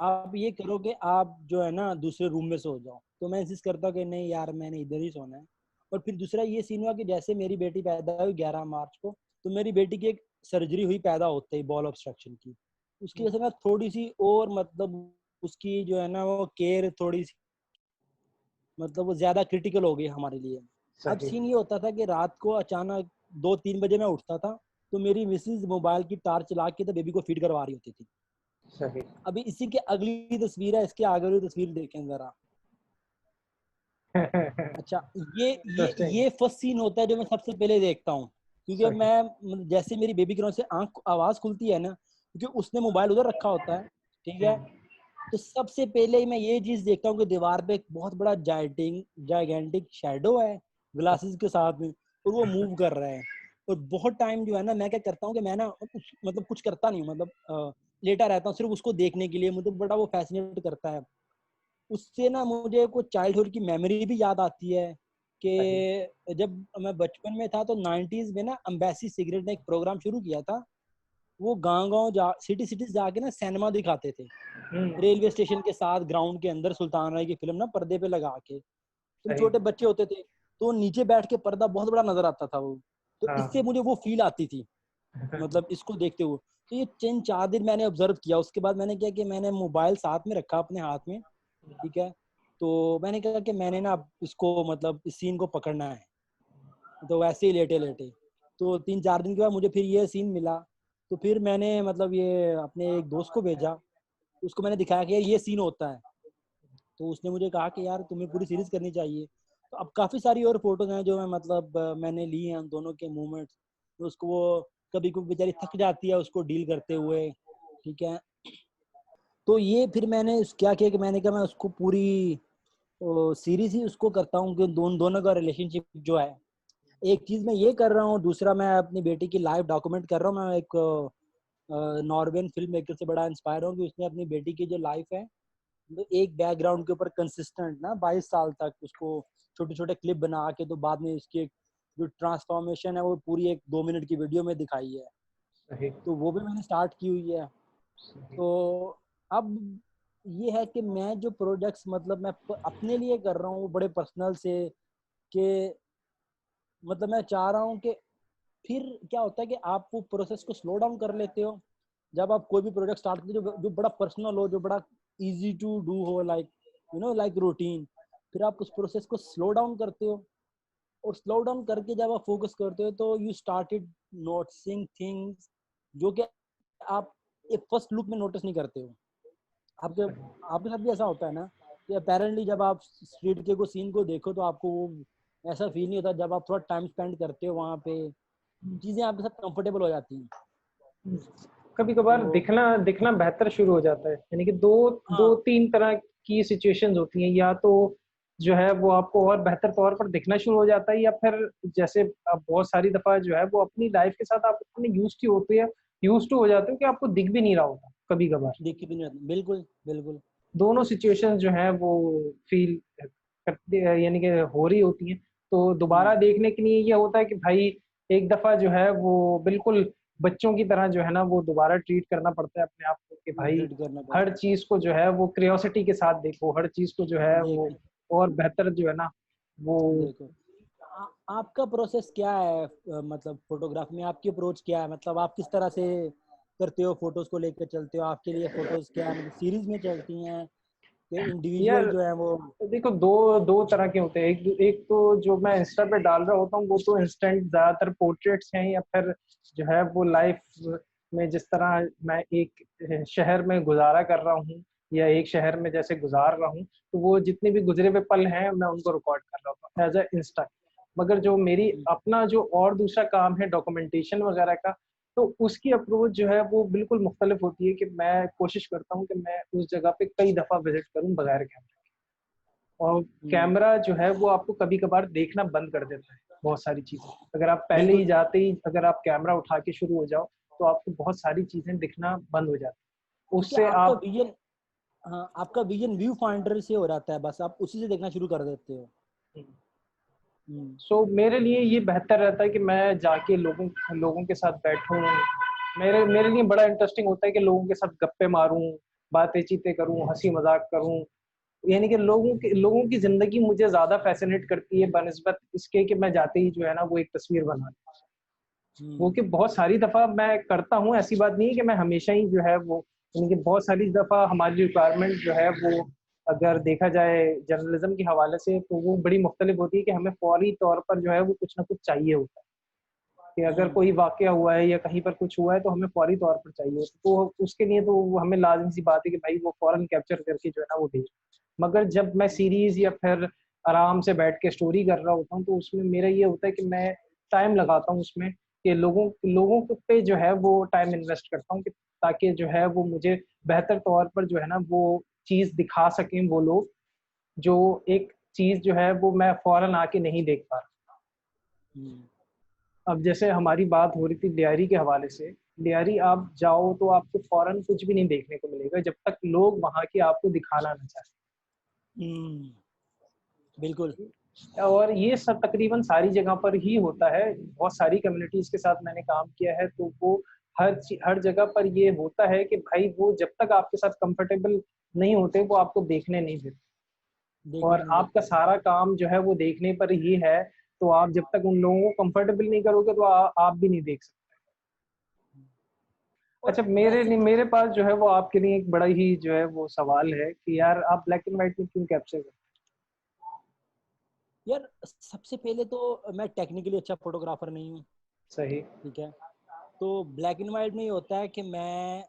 आप ये करो कि आप जो है ना दूसरे रूम में सो जाओ। तो मैं इंसिस्ट करता हूँ कि नहीं यार मैंने इधर ही सोना है। और फिर दूसरा ये सीन हुआ कि जैसे मेरी बेटी पैदा हुई 11 मार्च को, तो मेरी बेटी की एक सर्जरी हुई पैदा होते ही, बॉल ऑब्स्ट्रक्शन की। उसकी वजह से ना थोड़ी सी और मतलब उसकी जो है ना वो केयर थोड़ी सी मतलब वो ज्यादा क्रिटिकल हो गई हमारे लिए। अब सही। सीन ये होता था कि रात को अचानक 2-3 बजे मैं उठता था, तो मेरी मिसेज मोबाइल की टार्च चला के तो बेबी को फीड करवा रही होती थी। सही। अभी इसी के अगली तस्वीर है, इसके आगे वाली तस्वीर देखें जरा। अच्छा, ये ये इंटरेस्टिंग। ये फर्स्ट सीन होता है जो मैं सबसे पहले देखता हूँ, क्योंकि सही। मैं जैसे मेरी बेबी की रोज से आंख आवाज खुलती है ना, क्योंकि उसने मोबाइल उधर रखा होता है, ठीक है। तो सबसे पहले ही मैं ये चीज देखता हूँ कि दीवार पे एक बहुत बड़ा जाइगेंटिक शेडो है ग्लासेस के साथ में, और वो मूव कर रहा है। और बहुत टाइम जो है ना मैं क्या करता हूँ कि मैं ना मतलब कुछ करता नहीं हूँ, मतलब लेटा रहता हूँ सिर्फ उसको देखने के लिए, मुझे बड़ा वो फैसिनेट करता है। उससे ना मुझे कुछ चाइल्डहुड की मेमोरी भी याद आती है सही। कि जब मैं बचपन में था तो 90s में ना अम्बेसी सिगरेट ने एक प्रोग्राम शुरू किया था। वो गांव गांव जा सिटी सिटीज जाके ना सिनेमा दिखाते थे, रेलवे स्टेशन के साथ ग्राउंड के अंदर सुल्तान राय की फिल्म ना पर्दे पे लगा के। तुम सही। छोटे बच्चे होते थे तो नीचे बैठ के पर्दा बहुत बड़ा नजर आता था वो, तो इससे हाँ। मुझे वो फील आती थी, मतलब इसको देखते हुए। तो ये 3-4 दिन मैंने ऑब्जर्व किया, उसके बाद मैंने क्या कि मैंने मोबाइल साथ में रखा अपने हाथ में, ठीक है। तो मैंने कहा कि मैंने ना इसको मतलब इस सीन को पकड़ना है। तो वैसे ही लेटे लेटे तो 3-4 दिन के बाद मुझे फिर ये सीन मिला। तो फिर मैंने मतलब ये अपने एक दोस्त को भेजा, उसको मैंने दिखाया कि यार ये सीन होता है। तो उसने मुझे कहा कि यार तुम्हें पूरी सीरीज करनी चाहिए। तो अब काफी सारी और फोटोज हैं जो मैं मतलब मैंने ली हैं उन दोनों के मूवमेंट्स। तो उसको वो कभी कभी बेचारी थक जाती है उसको डील करते हुए, ठीक है। तो ये फिर मैंने क्या किया कि मैंने कहा मैं उसको पूरी सीरीज ही उसको करता हूँ कि दोनों का रिलेशनशिप जो है। एक चीज मैं ये कर रहा हूँ, दूसरा मैं अपनी बेटी की लाइव डॉक्यूमेंट कर रहा हूँ। मैं एक नॉर्वेन फिल्म मेकर से बड़ा इंस्पायर हूँ कि उसने अपनी बेटी की जो लाइफ है तो एक बैकग्राउंड के ऊपर कंसिस्टेंट ना 22 साल तक उसको छोटे छोटे क्लिप बना के, तो बाद में इसकी एक जो ट्रांसफॉर्मेशन है वो पूरी एक 2 मिनट की वीडियो में दिखाई है। सही। तो वो भी मैंने स्टार्ट की हुई है। तो अब ये है कि मैं जो प्रोजेक्ट्स मतलब मैं अपने लिए कर रहा हूँ बड़े पर्सनल से, कि मतलब मैं चाह रहा हूँ कि फिर क्या होता है कि आप वो प्रोसेस को स्लो डाउन कर लेते हो जब आप कोई भी प्रोजेक्ट स्टार्ट करते हो जो बड़ा पर्सनल हो, जो बड़ा इजी टू डू हो, लाइक लाइक रूटीन। फिर आप उस प्रोसेस को स्लो डाउन करते हो, और स्लो डाउन करके जब आप फोकस करते हो तो यू स्टार्टेड नोटिसिंग थिंग्स जो कि आप एक फर्स्ट लुक में नोटिस नहीं करते हो। आपके आपके साथ भी ऐसा होता है ना कि अपेरेंटली जब आप स्ट्रीट के को सीन को देखो तो आपको वो ऐसा फील नहीं होता, जब आप थोड़ा टाइम स्पेंड करते हो वहाँ पे चीजें आपके साथ कंफर्टेबल हो जाती हैं। कभी कभार तो दिखना दिखना बेहतर शुरू हो जाता है, यानी कि दो दो हाँ, तीन तरह की सिचुएशंस होती हैं। या तो जो है वो आपको और बेहतर तौर पर दिखना शुरू हो जाता है, या फिर जैसे अब बहुत सारी दफा जो है वो अपनी लाइफ के साथ आप इतने यूज टू हो जाते हो कि आपको दिख भी नहीं रहा होता कभी कभार। देखी भी नहीं होती, बिल्कुल बिल्कुल। दोनों सिचुएशंस जो है वो फील करती है, यानी कि हो रही होती हैं। तो दोबारा हम्म, देखने के लिए ये होता है कि भाई एक दफा जो है वो बिल्कुल बच्चों की तरह जो है ना वो दोबारा ट्रीट करना पड़ता है अपने आप को, कि भाई ट्रीट करना हर पड़ता चीज को जो है वो क्रियोसिटी के साथ देखो, हर चीज को जो है है। वो देख और बेहतर जो है ना वो। देखो आपका प्रोसेस क्या है, मतलब फोटोग्राफी में आपकी अप्रोच क्या है, मतलब आप किस तरह से करते हो, फोटोज को लेकर चलते हो, आपके लिए फोटोज क्या है, मतलब सीरीज में चलती हैं कि इंडिविजुअल यार जो है वो। देखो, दो दो तरह के होते हैं। एक एक तो जो मैं इंस्टा पे डाल रहा होता हूँ वो तो इंस्टेंट ज्यादातर पोर्ट्रेट्स हैं, या फिर जो है वो लाइफ में जिस तरह मैं एक शहर में गुजारा कर रहा हूँ या एक शहर में जैसे गुजार रहा हूँ, तो वो जितने भी गुजरे हुए पल हैं मैं उनको रिकॉर्ड कर रहा होता हूँ एज अ इंस्टा। मगर जो मेरी अपना जो और दूसरा काम है डॉक्यूमेंटेशन वगैरह का, तो उसकी अप्रोच जो है वो बिल्कुल मुख्तलिफ होती है। कि मैं कोशिश करता हूँ कि मैं उस जगह पे कई दफा विजिट करूँ बगैर कैमरे। और हम्म, कैमरा जो है वो आपको कभी कभार देखना बंद कर देता है बहुत सारी चीजें। अगर आप पहले ही बिल्कुल। जाते ही अगर आप कैमरा उठा के शुरू हो जाओ तो आपको बहुत सारी चीजें दिखना बंद हो जाती है क्योंकि उससे आपका आप। विजन, हाँ आपका विजन व्यू फाइंडर से हो जाता है, बस आप उसी से देखना शुरू कर देते हो। हम्म, सो मेरे लिए ये बेहतर रहता है कि मैं जाके लोगों लोगों के साथ बैठूं। मेरे मेरे लिए बड़ा इंटरेस्टिंग होता है कि लोगों के साथ गप्पे मारूं, बातें चीतें करूं, हंसी मजाक करूं। यानी कि लोगों की जिंदगी मुझे ज्यादा फैसिनेट करती है बनस्बत इसके कि मैं जाते ही जो है ना वो एक तस्वीर बना लूं। वो हम्म, कि बहुत सारी दफा मैं करता हूँ, ऐसी बात नहीं है कि मैं हमेशा ही जो है वो, यानी कि बहुत सारी दफा हमारी रिक्वायरमेंट जो है वो अगर देखा जाए जर्नलिज्म के हवाले से तो वो बड़ी मुख्तलिफ होती है। कि हमें फौरी तौर पर जो है वो कुछ ना कुछ चाहिए होता है। कि अगर हम्म, कोई वाकया हुआ है या कहीं पर कुछ हुआ है तो हमें फौरी तौर पर चाहिए होता है, तो उसके लिए तो वो हमें लाजिम सी बात है कि भाई वो फौरन कैप्चर करके जो है ना वो भेज। मगर जब मैं सीरीज या फिर आराम से बैठ के स्टोरी कर रहा होता हूँ तो उसमें मेरा ये होता है कि मैं टाइम लगाता हूँ उसमें, कि लोगों पे जो है वो टाइम इन्वेस्ट करता हूँ कि ताकि जो है वो मुझे बेहतर तौर पर जो है ना वो चीज दिखा सकें वो लोग, जो एक चीज जो है वो मैं फौरन आके नहीं देख पा रहा। हम्म। अब जैसे हमारी बात हो रही थी डियारी के हवाले से, डियारी आप जाओ तो आपको फौरन कुछ भी नहीं देखने को मिलेगा जब तक लोग वहां की आपको दिखाना ना चाहे। हम्म, बिल्कुल। और ये सब तकरीबन सारी जगह पर ही होता है। बहुत सारी कम्युनिटीज के साथ मैंने काम किया है तो वो हर जगह पर ये होता है कि भाई वो जब तक आपके साथ कंफर्टेबल नहीं होते वो आपको देखने नहीं देते। देखने और नहीं आपका देते। सारा काम जो है वो देखने पर ही है। तो आप जब तक उन लोगों को कंफर्टेबल नहीं करोगे तो आप भी नहीं देख सकते। और अच्छा, मेरे वैसे लिए मेरे पास जो है वो आपके लिए एक बड़ा ही जो है वो सवाल है कि यार आप ब्लैक एंड व्हाइट में क्यों कैप्चर करते यार, सबसे पहले तो मैं टेक्निकली अच्छा फोटोग्राफर नहीं हूँ। हैं? सही। ठीक है। तो ब्लैक एंड व्हाइट में ये होता है कि मैं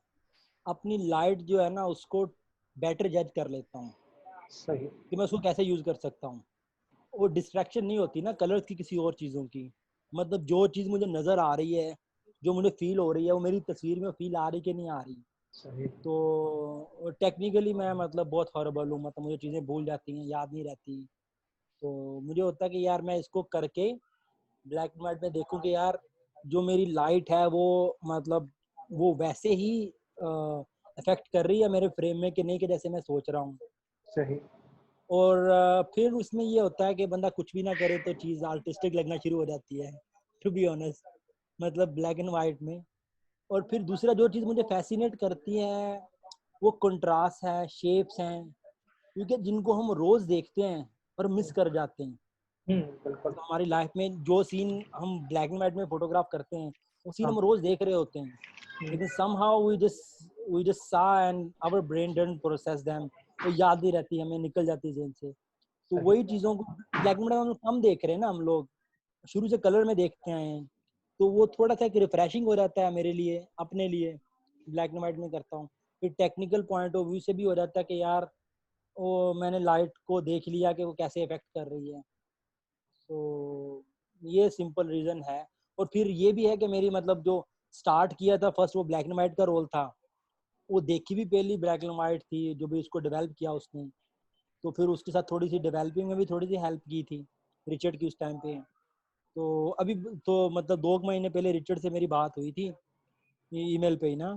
अपनी लाइट जो है ना उसको बेटर जज कर लेता हूँ सही। कि मैं उसको कैसे यूज कर सकता हूँ। वो डिस्ट्रैक्शन नहीं होती ना कलर्स की किसी और चीज़ों की। मतलब जो चीज़ मुझे नज़र आ रही है, जो मुझे फील हो रही है, वो मेरी तस्वीर में फील आ रही कि नहीं आ रही। सही। तो टेक्निकली मैं मतलब बहुत हॉरेबल हूँ, मतलब मुझे चीज़ें भूल जाती हैं, याद नहीं रहती। तो मुझे होता है कि यार मैं इसको करके ब्लैक एंड व्हाइट में देखूं कि यार जो मेरी लाइट है वो मतलब वो वैसे ही अफेक्ट कर रही है मेरे फ्रेम में कि नहीं, कि जैसे मैं सोच रहा हूँ। सही। और फिर उसमें ये होता है कि बंदा कुछ भी ना करे तो चीज़ आर्टिस्टिक लगना शुरू हो जाती है, टू बी ऑनेस्ट। मतलब ब्लैक एंड वाइट में और फिर दूसरा जो चीज़ मुझे फैसिनेट करती है वो कंट्रास्ट है, शेप्स हैं, क्योंकि जिनको हम रोज़ देखते हैं और मिस कर जाते हैं। बिल्कुल। तो हमारी लाइफ में जो सीन हम ब्लैक एंड व्हाइट में फोटोग्राफ करते हैं, वो सीन हाँ। हम रोज़ देख रहे होते हैं, हम्म, लेकिन somehow we just saw and our brain don't process them. वो याद नहीं रहती, हमें निकल जाती है ज़हन से। तो सही। वही चीज़ों को ब्लैक एंड व्हाइट में हम कम देख रहे हैं ना हम लोग, शुरू से कलर में देखते आए हैं। तो वो थोड़ा-सा एक रिफ्रेशिंग हो जाता है मेरे लिए, अपने लिए, ब्लैक एंड व्हाइट में करता हूँ। फिर टेक्निकल पॉइंट ऑफ व्यू से भी हो जाता है कि यार वो मैंने लाइट को देख लिया कि वो कैसे इफ़ेक्ट कर रही है। तो ये सिंपल रीज़न है। और फिर ये भी है कि मेरी मतलब जो स्टार्ट किया था फर्स्ट वो ब्लैक एंड व्हाइट का रोल था। वो देखी भी पहली ब्लैक एंड व्हाइट थी, जो भी उसको डेवलप किया उसने। तो फिर उसके साथ थोड़ी-सी डेवलपिंग में भी थोड़ी-सी हेल्प की थी, रिचर्ड की उस टाइम पे। तो अभी तो मतलब 2 महीने पहले रिचर्ड से मेरी बात हुई थी, ईमेल पे ही ना।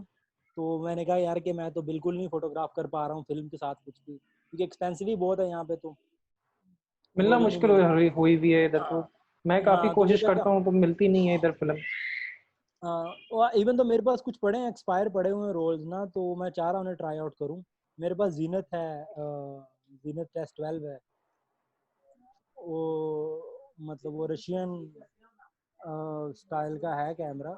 तो मैंने कहा यार कि मैं तो बिल्कुल नहीं फ़ोटोग्राफ कर पा रहा हूँ फ़िल्म के साथ कुछ भी, क्योंकि एक्सपेंसिव ही बहुत है यहाँ पे तो, मिलना लोगों को मुश्किल मिल हुई भी है इधर तो। मैं काफी हाँ, तो वो कोशिश कहता करता हूँ तो मिलती नहीं है इधर फिल्म। इवन तो मेरे पास कुछ पड़े हैं, एक्सपायर पड़े हुए हैं रोल्स ना, तो मैं चाह रहा हूँ उन्हें ट्राई आउट करूँ। मेरे पास ज़ीनत है, ज़ीनत S12 है। वो मतलब वो रशियन स्टाइल का है कैमरा।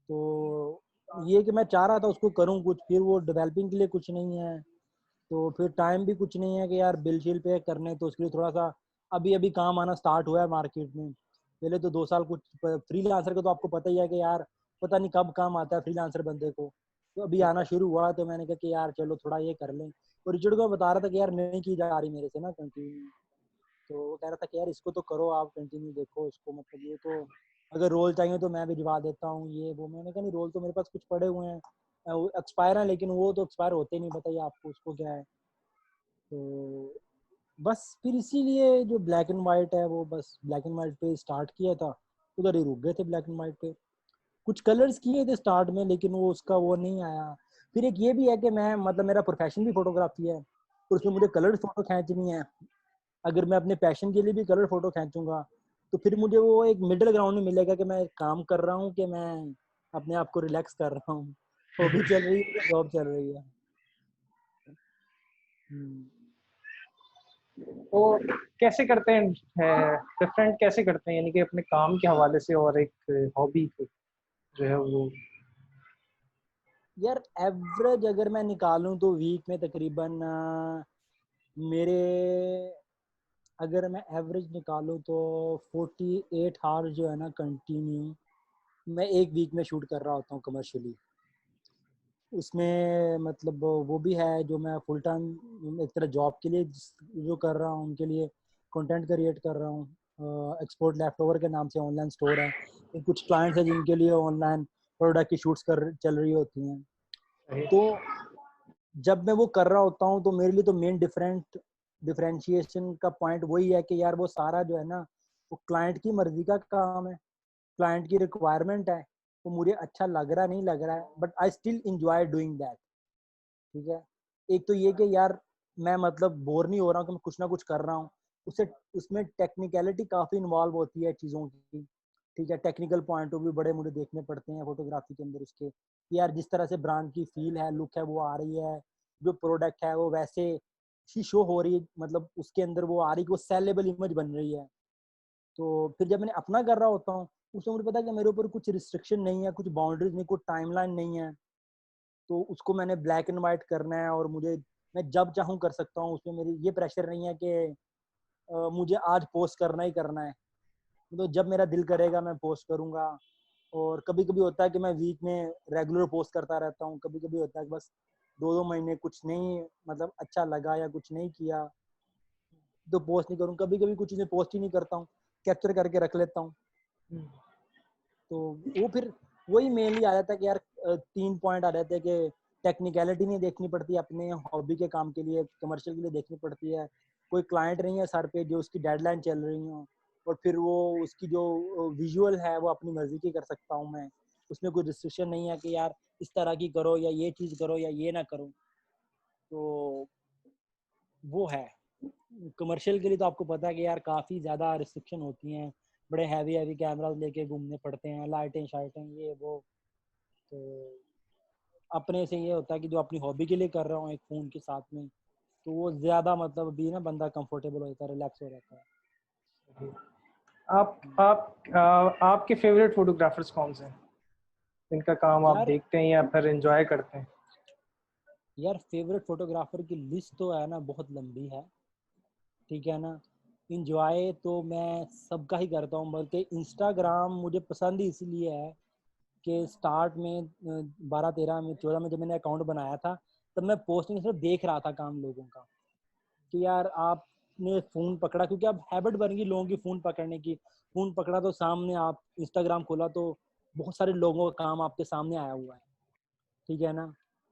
तो ये कि मैं चाह रहा था उसको करूँ कुछ, फिर वो डेवलपिंग के लिए कुछ नहीं है, तो फिर टाइम भी कुछ नहीं है कि यार बिल शील पे करने, तो उसके लिए थोड़ा सा अभी अभी काम आना स्टार्ट हुआ है मार्केट में। पहले तो 2 साल कुछ फ्रीलांसर का तो आपको पता ही है कि यार पता नहीं कब काम आता है फ्रीलांसर बंदे को। तो अभी आना शुरू हुआ, तो मैंने कहा कि यार चलो थोड़ा ये कर लें। और रिचर्ड को बता रहा था कि यार नहीं की जा रही मेरे से ना कंटिन्यू। तो वो कह रहा था कि यार इसको तो करो आप कंटिन्यू, देखो इसको, मतलब ये तो अगर रोल चाहिए तो मैं भिजवा देता हूँ ये वो। मैंने कहा नहीं, रोल तो मेरे पास कुछ पड़े हुए हैं, वो एक्सपायर है, लेकिन वो तो एक्सपायर होते नहीं, बताइए आपको उसको क्या है। तो बस फिर इसीलिए जो ब्लैक एंड वाइट है वो बस ब्लैक एंड वाइट पे स्टार्ट किया था, उधर ही रुक गए थे ब्लैक एंड वाइट पे। कुछ कलर्स किए थे स्टार्ट में, लेकिन वो उसका वो नहीं आया। फिर एक ये भी है कि मैं मतलब मेरा प्रोफेशन भी फोटोग्राफी है, और उसमें मुझे कलर फोटो खींचनी है। अगर मैं अपने पैशन के लिए भी कलर फोटो खींचूंगा, तो फिर मुझे वो एक मिडिल ग्राउंड में मिलेगा कि मैं काम कर रहा हूँ कि मैं अपने आप को रिलैक्स कर रहा हूँ, हॉबी चल रही है, जॉब चल रही है। हम्म। तो कैसे करते हैं, डिफरेंट कैसे करते हैं, यानी कि अपने काम के हवाले से और एक हॉबी को जो है वो। यार एवरेज अगर मैं निकालूं तो वीक में तकरीबन मेरे, अगर मैं एवरेज निकालूं तो 48 आवर्स जो है ना कंटिन्यू मैं एक वीक में शूट कर रहा होता हूँ कमर्शियली। उसमें मतलब वो भी है जो मैं फुल टाइम एक तरह जॉब के लिए जो कर रहा हूँ, उनके लिए कंटेंट क्रिएट कर रहा हूँ। एक्सपोर्ट लेफ्टओवर के नाम से ऑनलाइन स्टोर है। फिर कुछ क्लाइंट्स हैं जिनके लिए ऑनलाइन प्रोडक्ट की शूट्स कर चल रही होती हैं। तो जब मैं वो कर रहा होता हूँ तो मेरे लिए तो मेन डिफरेंशिएशन का पॉइंट वही है कि यार वो सारा जो है ना, वो क्लाइंट की मर्जी का काम है, क्लाइंट की रिक्वायरमेंट है। वो मुझे अच्छा लग रहा नहीं लग रहा है, but I still enjoy doing that. ठीक है। एक तो ये कि यार मैं मतलब बोर नहीं हो रहा हूँ कि मैं कुछ ना कुछ कर रहा हूँ। उससे उसमें टेक्निकलिटी काफी इन्वॉल्व होती है चीजों की। ठीक है, टेक्निकल पॉइंट ऑफ व्यू बड़े मुझे देखने पड़ते हैं फोटोग्राफी के अंदर उसके, कि यार जिस तरह से ब्रांड की फील है, लुक है, वो आ रही है, जो प्रोडक्ट है वो वैसे ही शो हो रही है, मतलब उसके अंदर वो आ रही है कि वो सेलेबल इमेज बन रही है। तो फिर जब मैंने अपना कर रहा होता हूँ, उसमें मुझे पता है कि मेरे ऊपर कुछ रिस्ट्रिक्शन नहीं है, कुछ बाउंड्रीज नहीं, कुछ टाइमलाइन नहीं है। तो उसको मैंने ब्लैक एंड व्हाइट करना है, और मुझे मैं जब चाहूँ कर सकता हूँ। उसमें मेरी ये प्रेशर नहीं है कि मुझे आज पोस्ट करना ही करना है। तो जब मेरा दिल करेगा मैं पोस्ट करूंगा। और कभी कभी होता है कि मैं वीक में रेगुलर पोस्ट करता रहता हूँ, कभी कभी होता है कि बस 2-2 महीने कुछ नहीं, मतलब अच्छा लगा या कुछ नहीं किया तो पोस्ट नहीं करूँ। कभी कभी कुछ चीजें पोस्ट ही नहीं करता हूँ, कैप्चर करके रख लेता हूँ। तो वो फिर वही मेनली आ जाता है कि यार 3 पॉइंट आ जाते हैं कि टेक्निकलिटी नहीं देखनी पड़ती अपने हॉबी के काम के लिए, कमर्शियल के लिए देखनी पड़ती है। कोई क्लाइंट नहीं है सर पे जो उसकी डेडलाइन चल रही हो, और फिर वो उसकी जो विजुअल है वो अपनी मर्जी की कर सकता हूँ मैं। उसमें कोई रिस्ट्रिक्शन नहीं है कि यार इस तरह की करो या ये चीज करो या ये ना करो। तो वो है। कमर्शियल के लिए तो आपको पता है कि यार काफी ज्यादा रिस्ट्रिक्शन होती हैं, बड़े हैवी हैवी कैमरास लेके घूमने पड़ते हैं, लाइटें शाइटें ये वो। तो अपने से ये होता है कि जो अपनी हॉबी के लिए कर रहा हूँ एक फ़ोन के साथ में, तो वो ज़्यादा मतलब अभी ना बंदा कंफर्टेबल हो जाता है, रिलैक्स हो जाता है। आपके फेवरेट फोटोग्राफर्स कौन से हैं, इनका काम आप यार देखते हैं या फिर एंजॉय करते हैं? यार फेवरेट फोटोग्राफर की लिस्ट तो है ना बहुत लंबी है, ठीक है ना। इंजॉय तो मैं सबका ही करता हूँ, बल्कि इंस्टाग्राम मुझे पसंद ही इसलिए है कि स्टार्ट में 12 13 में 14 में जब मैंने अकाउंट बनाया था, तब मैं पोस्टिंग सिर्फ देख रहा था काम लोगों का कि यार आपने फ़ोन पकड़ा, क्योंकि अब हैबिट बन गई लोगों की फ़ोन पकड़ने की। फ़ोन पकड़ा तो सामने आप इंस्टाग्राम खोला तो बहुत सारे लोगों का काम आपके सामने आया हुआ है, ठीक है ना।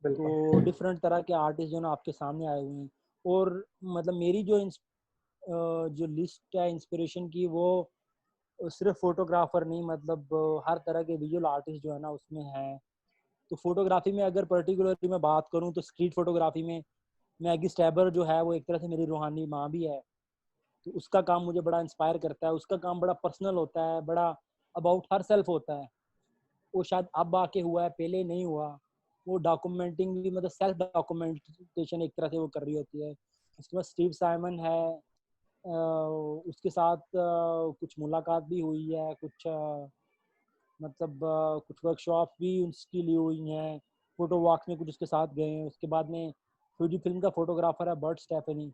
बिल्कुल। तो डिफरेंट तरह के आर्टिस्ट जो है ना आपके सामने आए हुए हैं। और मतलब मेरी जो लिस्ट है इंस्पिरेशन की, वो सिर्फ फोटोग्राफर नहीं, मतलब हर तरह के विजुअल आर्टिस्ट जो है ना उसमें है। तो फोटोग्राफी में अगर पर्टिकुलरली मैं बात करूं तो स्ट्रीट फोटोग्राफी में मैगी स्टैबर जो है वो एक तरह से मेरी रूहानी माँ भी है। तो उसका काम मुझे बड़ा इंस्पायर करता है, उसका काम बड़ा पर्सनल होता है, बड़ा अबाउट हर सेल्फ होता है। वो शायद अब आके हुआ है, पहले नहीं हुआ। वो डॉक्यूमेंटिंग भी, मतलब सेल्फ डॉक्यूमेंटेशन एक तरह से वो कर रही होती है। उसके बाद स्टीव साइमन है, उसके साथ कुछ मुलाकात भी हुई है, कुछ मतलब कुछ वर्कशॉप भी उसकी ली हुई हैं, फोटो वॉक्स में कुछ उसके साथ गए हैं। उसके बाद में फ्यूजी फिल्म का फोटोग्राफर है बर्ट स्टेफनी,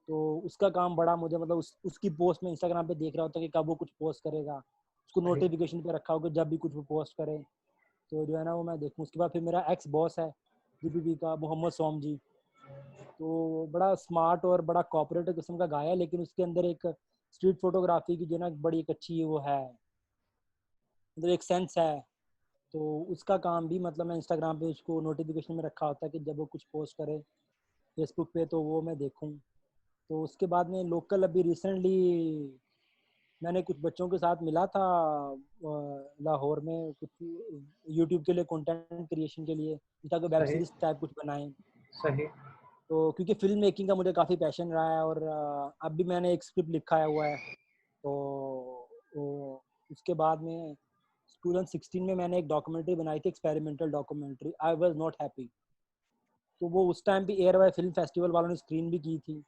तो उसका काम बड़ा मुझे, मतलब उसकी पोस्ट में इंस्टाग्राम पे देख रहा होता है कि कब वो कुछ पोस्ट करेगा, उसको सही। नोटिफिकेशन पे रखा होगा जब भी कुछ वो पोस्ट करे, तो जो है ना वो मैं देखूँ। उसके बाद फिर मेरा एक्स बॉस है जीपीपी का, मोहम्मद सोम जी। तो बड़ा स्मार्ट और बड़ा कॉपरेटिव किस्म का गाय है, लेकिन उसके अंदर एक स्ट्रीट फोटोग्राफी की जो ना बड़ी एक अच्छी वो है, मतलब एक सेंस है। तो उसका काम भी, मतलब मैं इंस्टाग्राम पे उसको नोटिफिकेशन में रखा होता है कि जब वो कुछ पोस्ट करे फेसबुक पे तो वो मैं देखूं। तो उसके बाद में लोकल अभी रिसेंटली मैंने कुछ बच्चों के साथ मिला था लाहौर में, कुछ यूट्यूब के लिए कंटेंट क्रिएशन के लिए, ताकि वेब सही। सीरीज टाइप कुछ बनाएं। सही। तो क्योंकि फिल्म मेकिंग का मुझे काफ़ी पैशन रहा है, और अब भी मैंने एक स्क्रिप्ट लिखा हुआ है। तो उसके बाद में 2016 में मैंने एक डॉक्यूमेंट्री बनाई थी, experimental documentary, I was not happy. तो वो उस टाइम पे एयर वाई फिल्म फेस्टिवल वालों ने स्क्रीन भी की थी।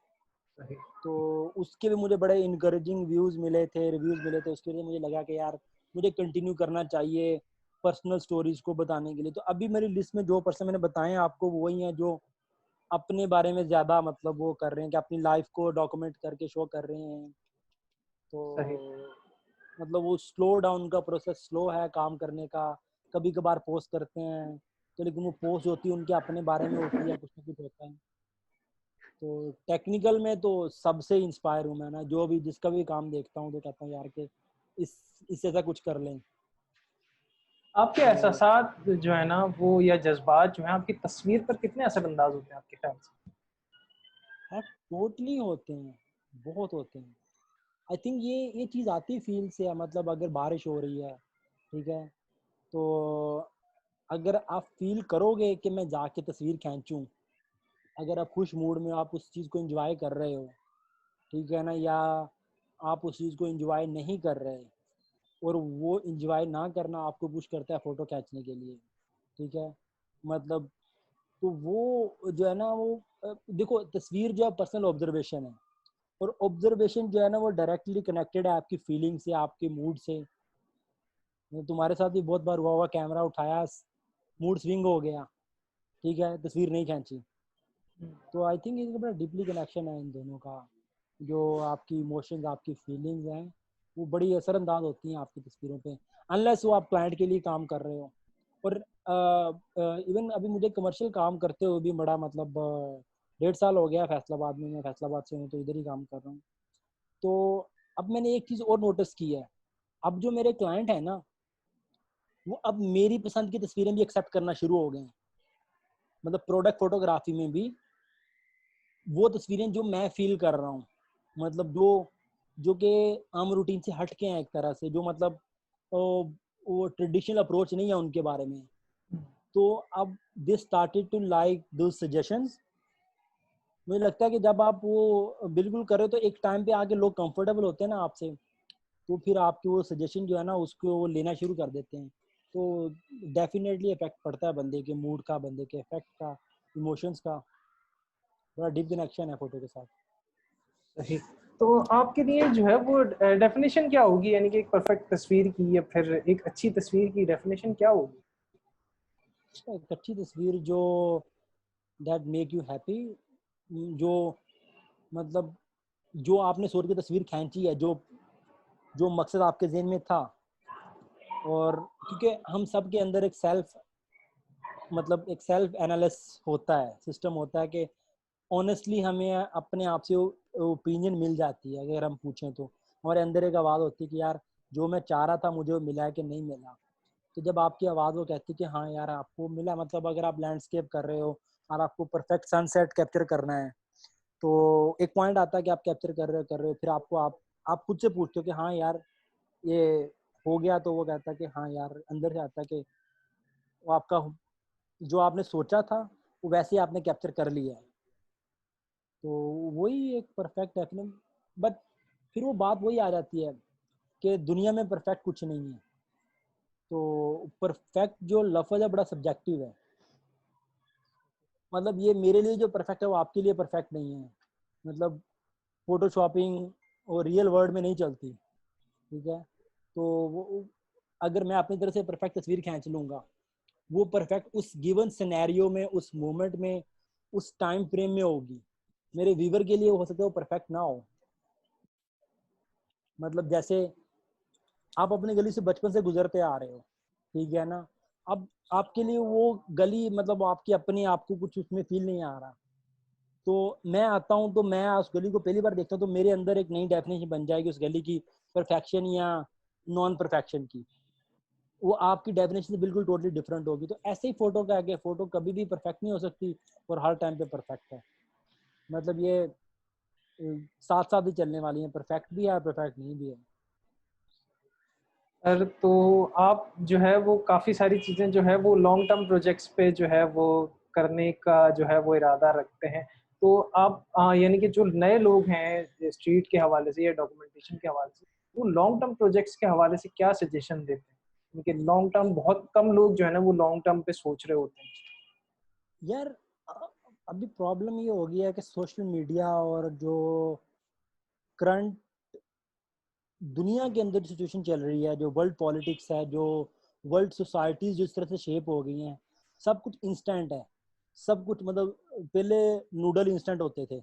सही। तो उसके भी मुझे बड़े इनकरेजिंग व्यूज़ मिले थे, रिव्यूज़ मिले थे। उसके लिए मुझे लगा कि यार मुझे कंटिन्यू करना चाहिए पर्सनल स्टोरीज को बताने के लिए। तो अभी मेरी लिस्ट में जो पर्सन मैंने बताए हैं आपको, वो वही हैं जो अपने बारे में ज़्यादा मतलब वो कर रहे हैं कि अपनी लाइफ को डॉक्यूमेंट करके शो कर रहे हैं। तो सही। मतलब वो स्लो डाउन का प्रोसेस स्लो है काम करने का। कभी कभार पोस्ट करते हैं तो, लेकिन वो पोस्ट होती है उनके अपने बारे में होती है, कुछ ना कुछ होता है। तो टेक्निकल में तो सबसे इंस्पायर हूँ मैं ना, जो भी जिसका भी काम देखता हूँ तो कहता हूँ यार कि इस इससे ऐसा कुछ कर लें। आपके तो एहसासात जो है ना वो या जज्बात जो है आपकी तस्वीर पर कितने असरअंदाज होते हैं आपके ख्याल से? यार टोटली होते हैं, बहुत होते हैं। आई थिंक ये चीज़ आती फील से है, मतलब अगर बारिश हो रही है, ठीक है, तो अगर आप फील करोगे कि मैं जाके तस्वीर खींचूं, अगर आप खुश मूड में आप उस चीज़ को एंजॉय कर रहे हो, ठीक है ना, या आप उस चीज़ को एंजॉय नहीं कर रहे, और वो एंजॉय ना करना आपको पुश करता है फोटो खींचने के लिए, ठीक है, मतलब। तो वो जो है ना वो देखो तस्वीर जो है पर्सनल ऑब्जर्वेशन है, और ऑब्जर्वेशन जो है ना वो डायरेक्टली कनेक्टेड है आपकी फीलिंग से, आपके मूड से। तुम्हारे साथ भी बहुत बार हुआ होगा, कैमरा उठाया, मूड स्विंग हो गया, ठीक है, तस्वीर नहीं खींची। तो आई थिंक इसका बड़ा डीपली कनेक्शन है इन दोनों का। जो आपकी इमोशंस, आपकी फीलिंग्स हैं, वो बड़ी असरअंदाज होती हैं आपकी तस्वीरों पे, अनलेस वो आप क्लाइंट के लिए काम कर रहे हो। और इवन अभी मुझे कमर्शियल काम करते हुए भी बड़ा मतलब 1.5 साल हो गया फैसलाबाद में, मैं फैसलाबाद से हूँ तो इधर ही काम कर रहा हूँ। तो अब मैंने एक चीज़ और नोटिस की है, अब जो मेरे क्लाइंट है ना, वो अब मेरी पसंद की तस्वीरें भी एक्सेप्ट करना शुरू हो गए हैं। मतलब प्रोडक्ट फोटोग्राफी में भी वो तस्वीरें जो मैं फील कर रहा हूँ, मतलब जो जो कि आम रूटीन से हट के हैं एक तरह से, जो मतलब वो ट्रेडिशनल अप्रोच नहीं है उनके बारे में। तो अब दे स्टार्टेड टू लाइक दो सजेशंस। मुझे लगता है कि जब आप वो बिल्कुल करें तो एक टाइम पे आके लोग कंफर्टेबल होते हैं ना आपसे, तो फिर आपके वो सजेशन जो है ना उसको वो लेना शुरू कर देते हैं। तो डेफिनेटली इफेक्ट पड़ता है बंदे के मूड का, बंदे के इफेक्ट का, इमोशंस का। बड़ा डीप कनेक्शन है फोटो के साथ। सही। तो आपके लिए जो है वो डेफिनेशन क्या होगी, यानी कि एक परफेक्ट तस्वीर की या फिर एक अच्छी तस्वीर की डेफिनेशन क्या होगी? एक अच्छी तस्वीर जो दैट मेक यू हैप्पी, जो मतलब जो आपने सोच के तस्वीर खींची है, जो जो मकसद आपके ज़हन में था। और क्योंकि हम सब के अंदर एक सेल्फ मतलब एक सेल्फ एनालिसिस होता है, सिस्टम होता है कि ऑनेस्टली हमें अपने आप से ओपिनियन मिल जाती है। अगर हम पूछें तो हमारे अंदर एक आवाज़ होती है कि यार जो मैं चाह रहा था मुझे वो मिला है कि नहीं मिला। तो जब आपकी आवाज़ वो कहती है कि हाँ यार आपको मिला, मतलब अगर आप लैंडस्केप कर रहे हो और आपको परफेक्ट सनसेट कैप्चर करना है, तो एक पॉइंट आता है कि आप कैप्चर कर रहे हो, फिर आपको आप खुद से पूछते हो कि हाँ यार ये हो गया। तो वो कहता है कि हाँ यार, अंदर से आता है कि वो आपका जो आपने सोचा था वो वैसे ही आपने कैप्चर कर लिया है। तो वही एक परफेक्ट डेफिनेट। बट फिर वो बात वही आ जाती है कि दुनिया में परफेक्ट कुछ नहीं है। तो परफेक्ट जो लफ्ज़ है बड़ा सब्जेक्टिव है। मतलब ये मेरे लिए जो परफेक्ट है वो आपके लिए परफेक्ट नहीं है। मतलब फोटोशॉपिंग और रियल वर्ल्ड में नहीं चलती। ठीक है। तो वो अगर मैं अपनी तरफ से परफेक्ट तस्वीर खींच लूंगा, वो परफेक्ट उस गिवन सिनेरियो में, उस मोमेंट में, उस टाइम फ्रेम में होगी। मेरे व्यूवर के लिए हो सकता है वो परफेक्ट ना हो। मतलब जैसे आप अपनी गली से बचपन से गुजरते आ रहे हो, ठीक है ना। अब आपके लिए वो गली मतलब आपकी अपनी, आपको कुछ उसमें फील नहीं आ रहा। तो मैं आता हूँ तो मैं उस गली को पहली बार देखता हूँ तो मेरे अंदर एक नई डेफिनेशन बन जाएगी उस गली की, परफेक्शन या नॉन परफेक्शन की। वो आपकी डेफिनेशन से बिल्कुल टोटली डिफरेंट होगी। तो ऐसे ही फोटो का है कि फोटो कभी भी परफेक्ट नहीं हो सकती और हर टाइम पे परफेक्ट है। मतलब ये साथ साथ ही चलने वाली है, परफेक्ट भी है परफेक्ट नहीं भी है। सर तो आप जो है वो काफ़ी सारी चीज़ें जो है वो लॉन्ग टर्म प्रोजेक्ट्स पे जो है वो करने का जो है वो इरादा रखते हैं। तो आप यानी कि जो नए लोग हैं स्ट्रीट के हवाले से या डॉक्यूमेंटेशन के हवाले से, वो लॉन्ग टर्म प्रोजेक्ट्स के हवाले से क्या सजेशन देते हैं? क्योंकि लॉन्ग टर्म बहुत कम लोग जो है ना वो लॉन्ग टर्म पे सोच रहे होते हैं। यार अभी प्रॉब्लम ये हो गया है कि सोशल मीडिया और जो करंट दुनिया के अंदर सिचुएशन चल रही है, जो वर्ल्ड पॉलिटिक्स है, जो वर्ल्ड सोसाइटीज जिस तरह से शेप हो गई हैं, सब कुछ इंस्टेंट है। सब कुछ मतलब पहले नूडल इंस्टेंट होते थे,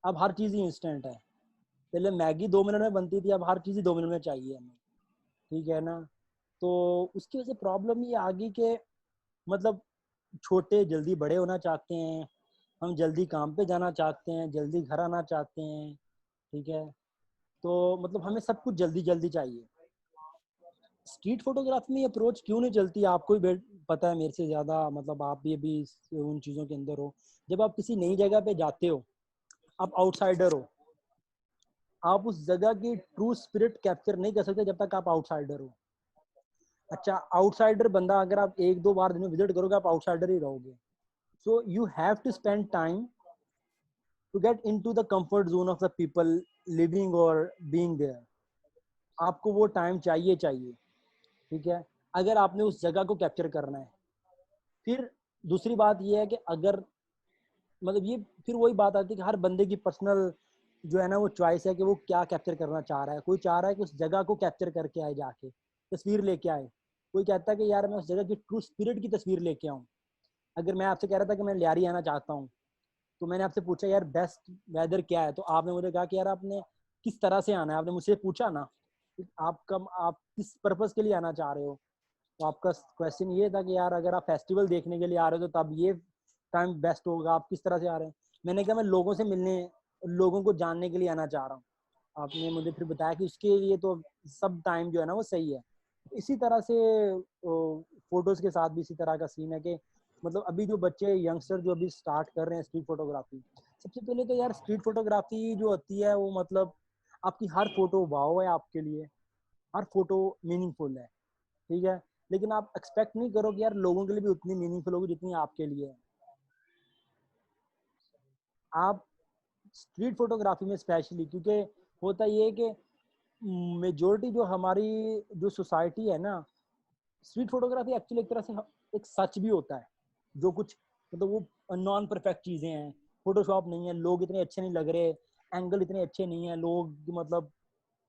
अब हर चीज़ ही इंस्टेंट है। पहले मैगी 2 मिनट में बनती थी, अब हर चीज़ ही 2 मिनट में चाहिए हमें। ठीक है ना। तो उसकी वजह से प्रॉब्लम ये आ गई कि मतलब छोटे जल्दी बड़े होना चाहते हैं, हम जल्दी काम पे जाना चाहते हैं, जल्दी घर आना चाहते हैं। ठीक है। तो मतलब हमें सब कुछ जल्दी जल्दी चाहिए। स्ट्रीट फोटोग्राफी में अप्रोच क्यों नहीं चलती, आपको ही पता है मेरे से ज़्यादा। मतलब आप भी अभी उन चीज़ों के अंदर हो। जब आप किसी नई जगह पे जाते हो, आप आउटसाइडर हो, आप उस जगह की ट्रू स्पिरिट कैप्चर नहीं कर सकते जब तक आप आउटसाइडर हो। अच्छा, आउटसाइडर बंदा अगर आप 1-2 बार दिन में विजिट करोगे, आप आउटसाइडर ही रहोगे। So you have to spend time to get into the comfort zone of the people living or being there. आपको वो टाइम चाहिए चाहिए। ठीक है। अगर आपने उस जगह को कैप्चर करना है। फिर दूसरी बात ये है कि अगर मतलब ये फिर वही बात आती है कि हर बंदे की पर्सनल जो है ना वो चॉइस है कि वो क्या कैप्चर करना चाह रहा है। कोई चाह रहा है कि उस जगह को कैप्चर करके आए, जाके तस्वीर लेके आए। कोई कहता है कि यार मैं उस जगह की ट्रू स्पिरिट की तस्वीर लेके आऊँ। अगर मैं आपसे कह रहा था कि मैं लियारी आना चाहता हूँ, तो मैंने आपसे पूछा यार बेस्ट वेदर क्या है, तो आपने मुझे कहा कि यार आपने किस तरह से आना है, आपने मुझसे पूछा ना आप किस पर्पज के लिए आना चाह रहे हो। तो आपका क्वेश्चन ये था कि यार अगर आप फेस्टिवल देखने के लिए आ रहे हो तो तब ये टाइम बेस्ट होगा, आप किस तरह से आ रहे हैं। मैंने कहा मैं लोगों से मिलने, लोगों को जानने के लिए आना चाह रहा हूँ। आपने मुझे फिर बताया कि उसके लिए तो सब टाइम जो है ना वो सही है। इसी तरह से फोटोज के साथ भी इसी तरह का सीन है कि मतलब अभी जो बच्चे यंगस्टर जो अभी स्टार्ट कर रहे हैं स्ट्रीट फोटोग्राफी, सबसे पहले तो यार स्ट्रीट फोटोग्राफी जो होती है वो मतलब आपकी हर फोटो वाव है आपके लिए, हर फोटो मीनिंगफुल है। ठीक है। लेकिन आप एक्सपेक्ट नहीं करो कि यार लोगों के लिए भी उतनी मीनिंगफुल होगी जितनी आपके लिए है। आप स्ट्रीट फोटोग्राफी में स्पेशली, क्योंकि होता ये है कि मेजोरिटी जो हमारी जो सोसाइटी है ना, स्ट्रीट फोटोग्राफी एक्चुअली एक तरह से एक सच भी होता है, जो कुछ मतलब वो नॉन परफेक्ट चीजें हैं, फोटोशॉप नहीं है, लोग इतने अच्छे नहीं लग रहे, एंगल इतने अच्छे नहीं है, लोग मतलब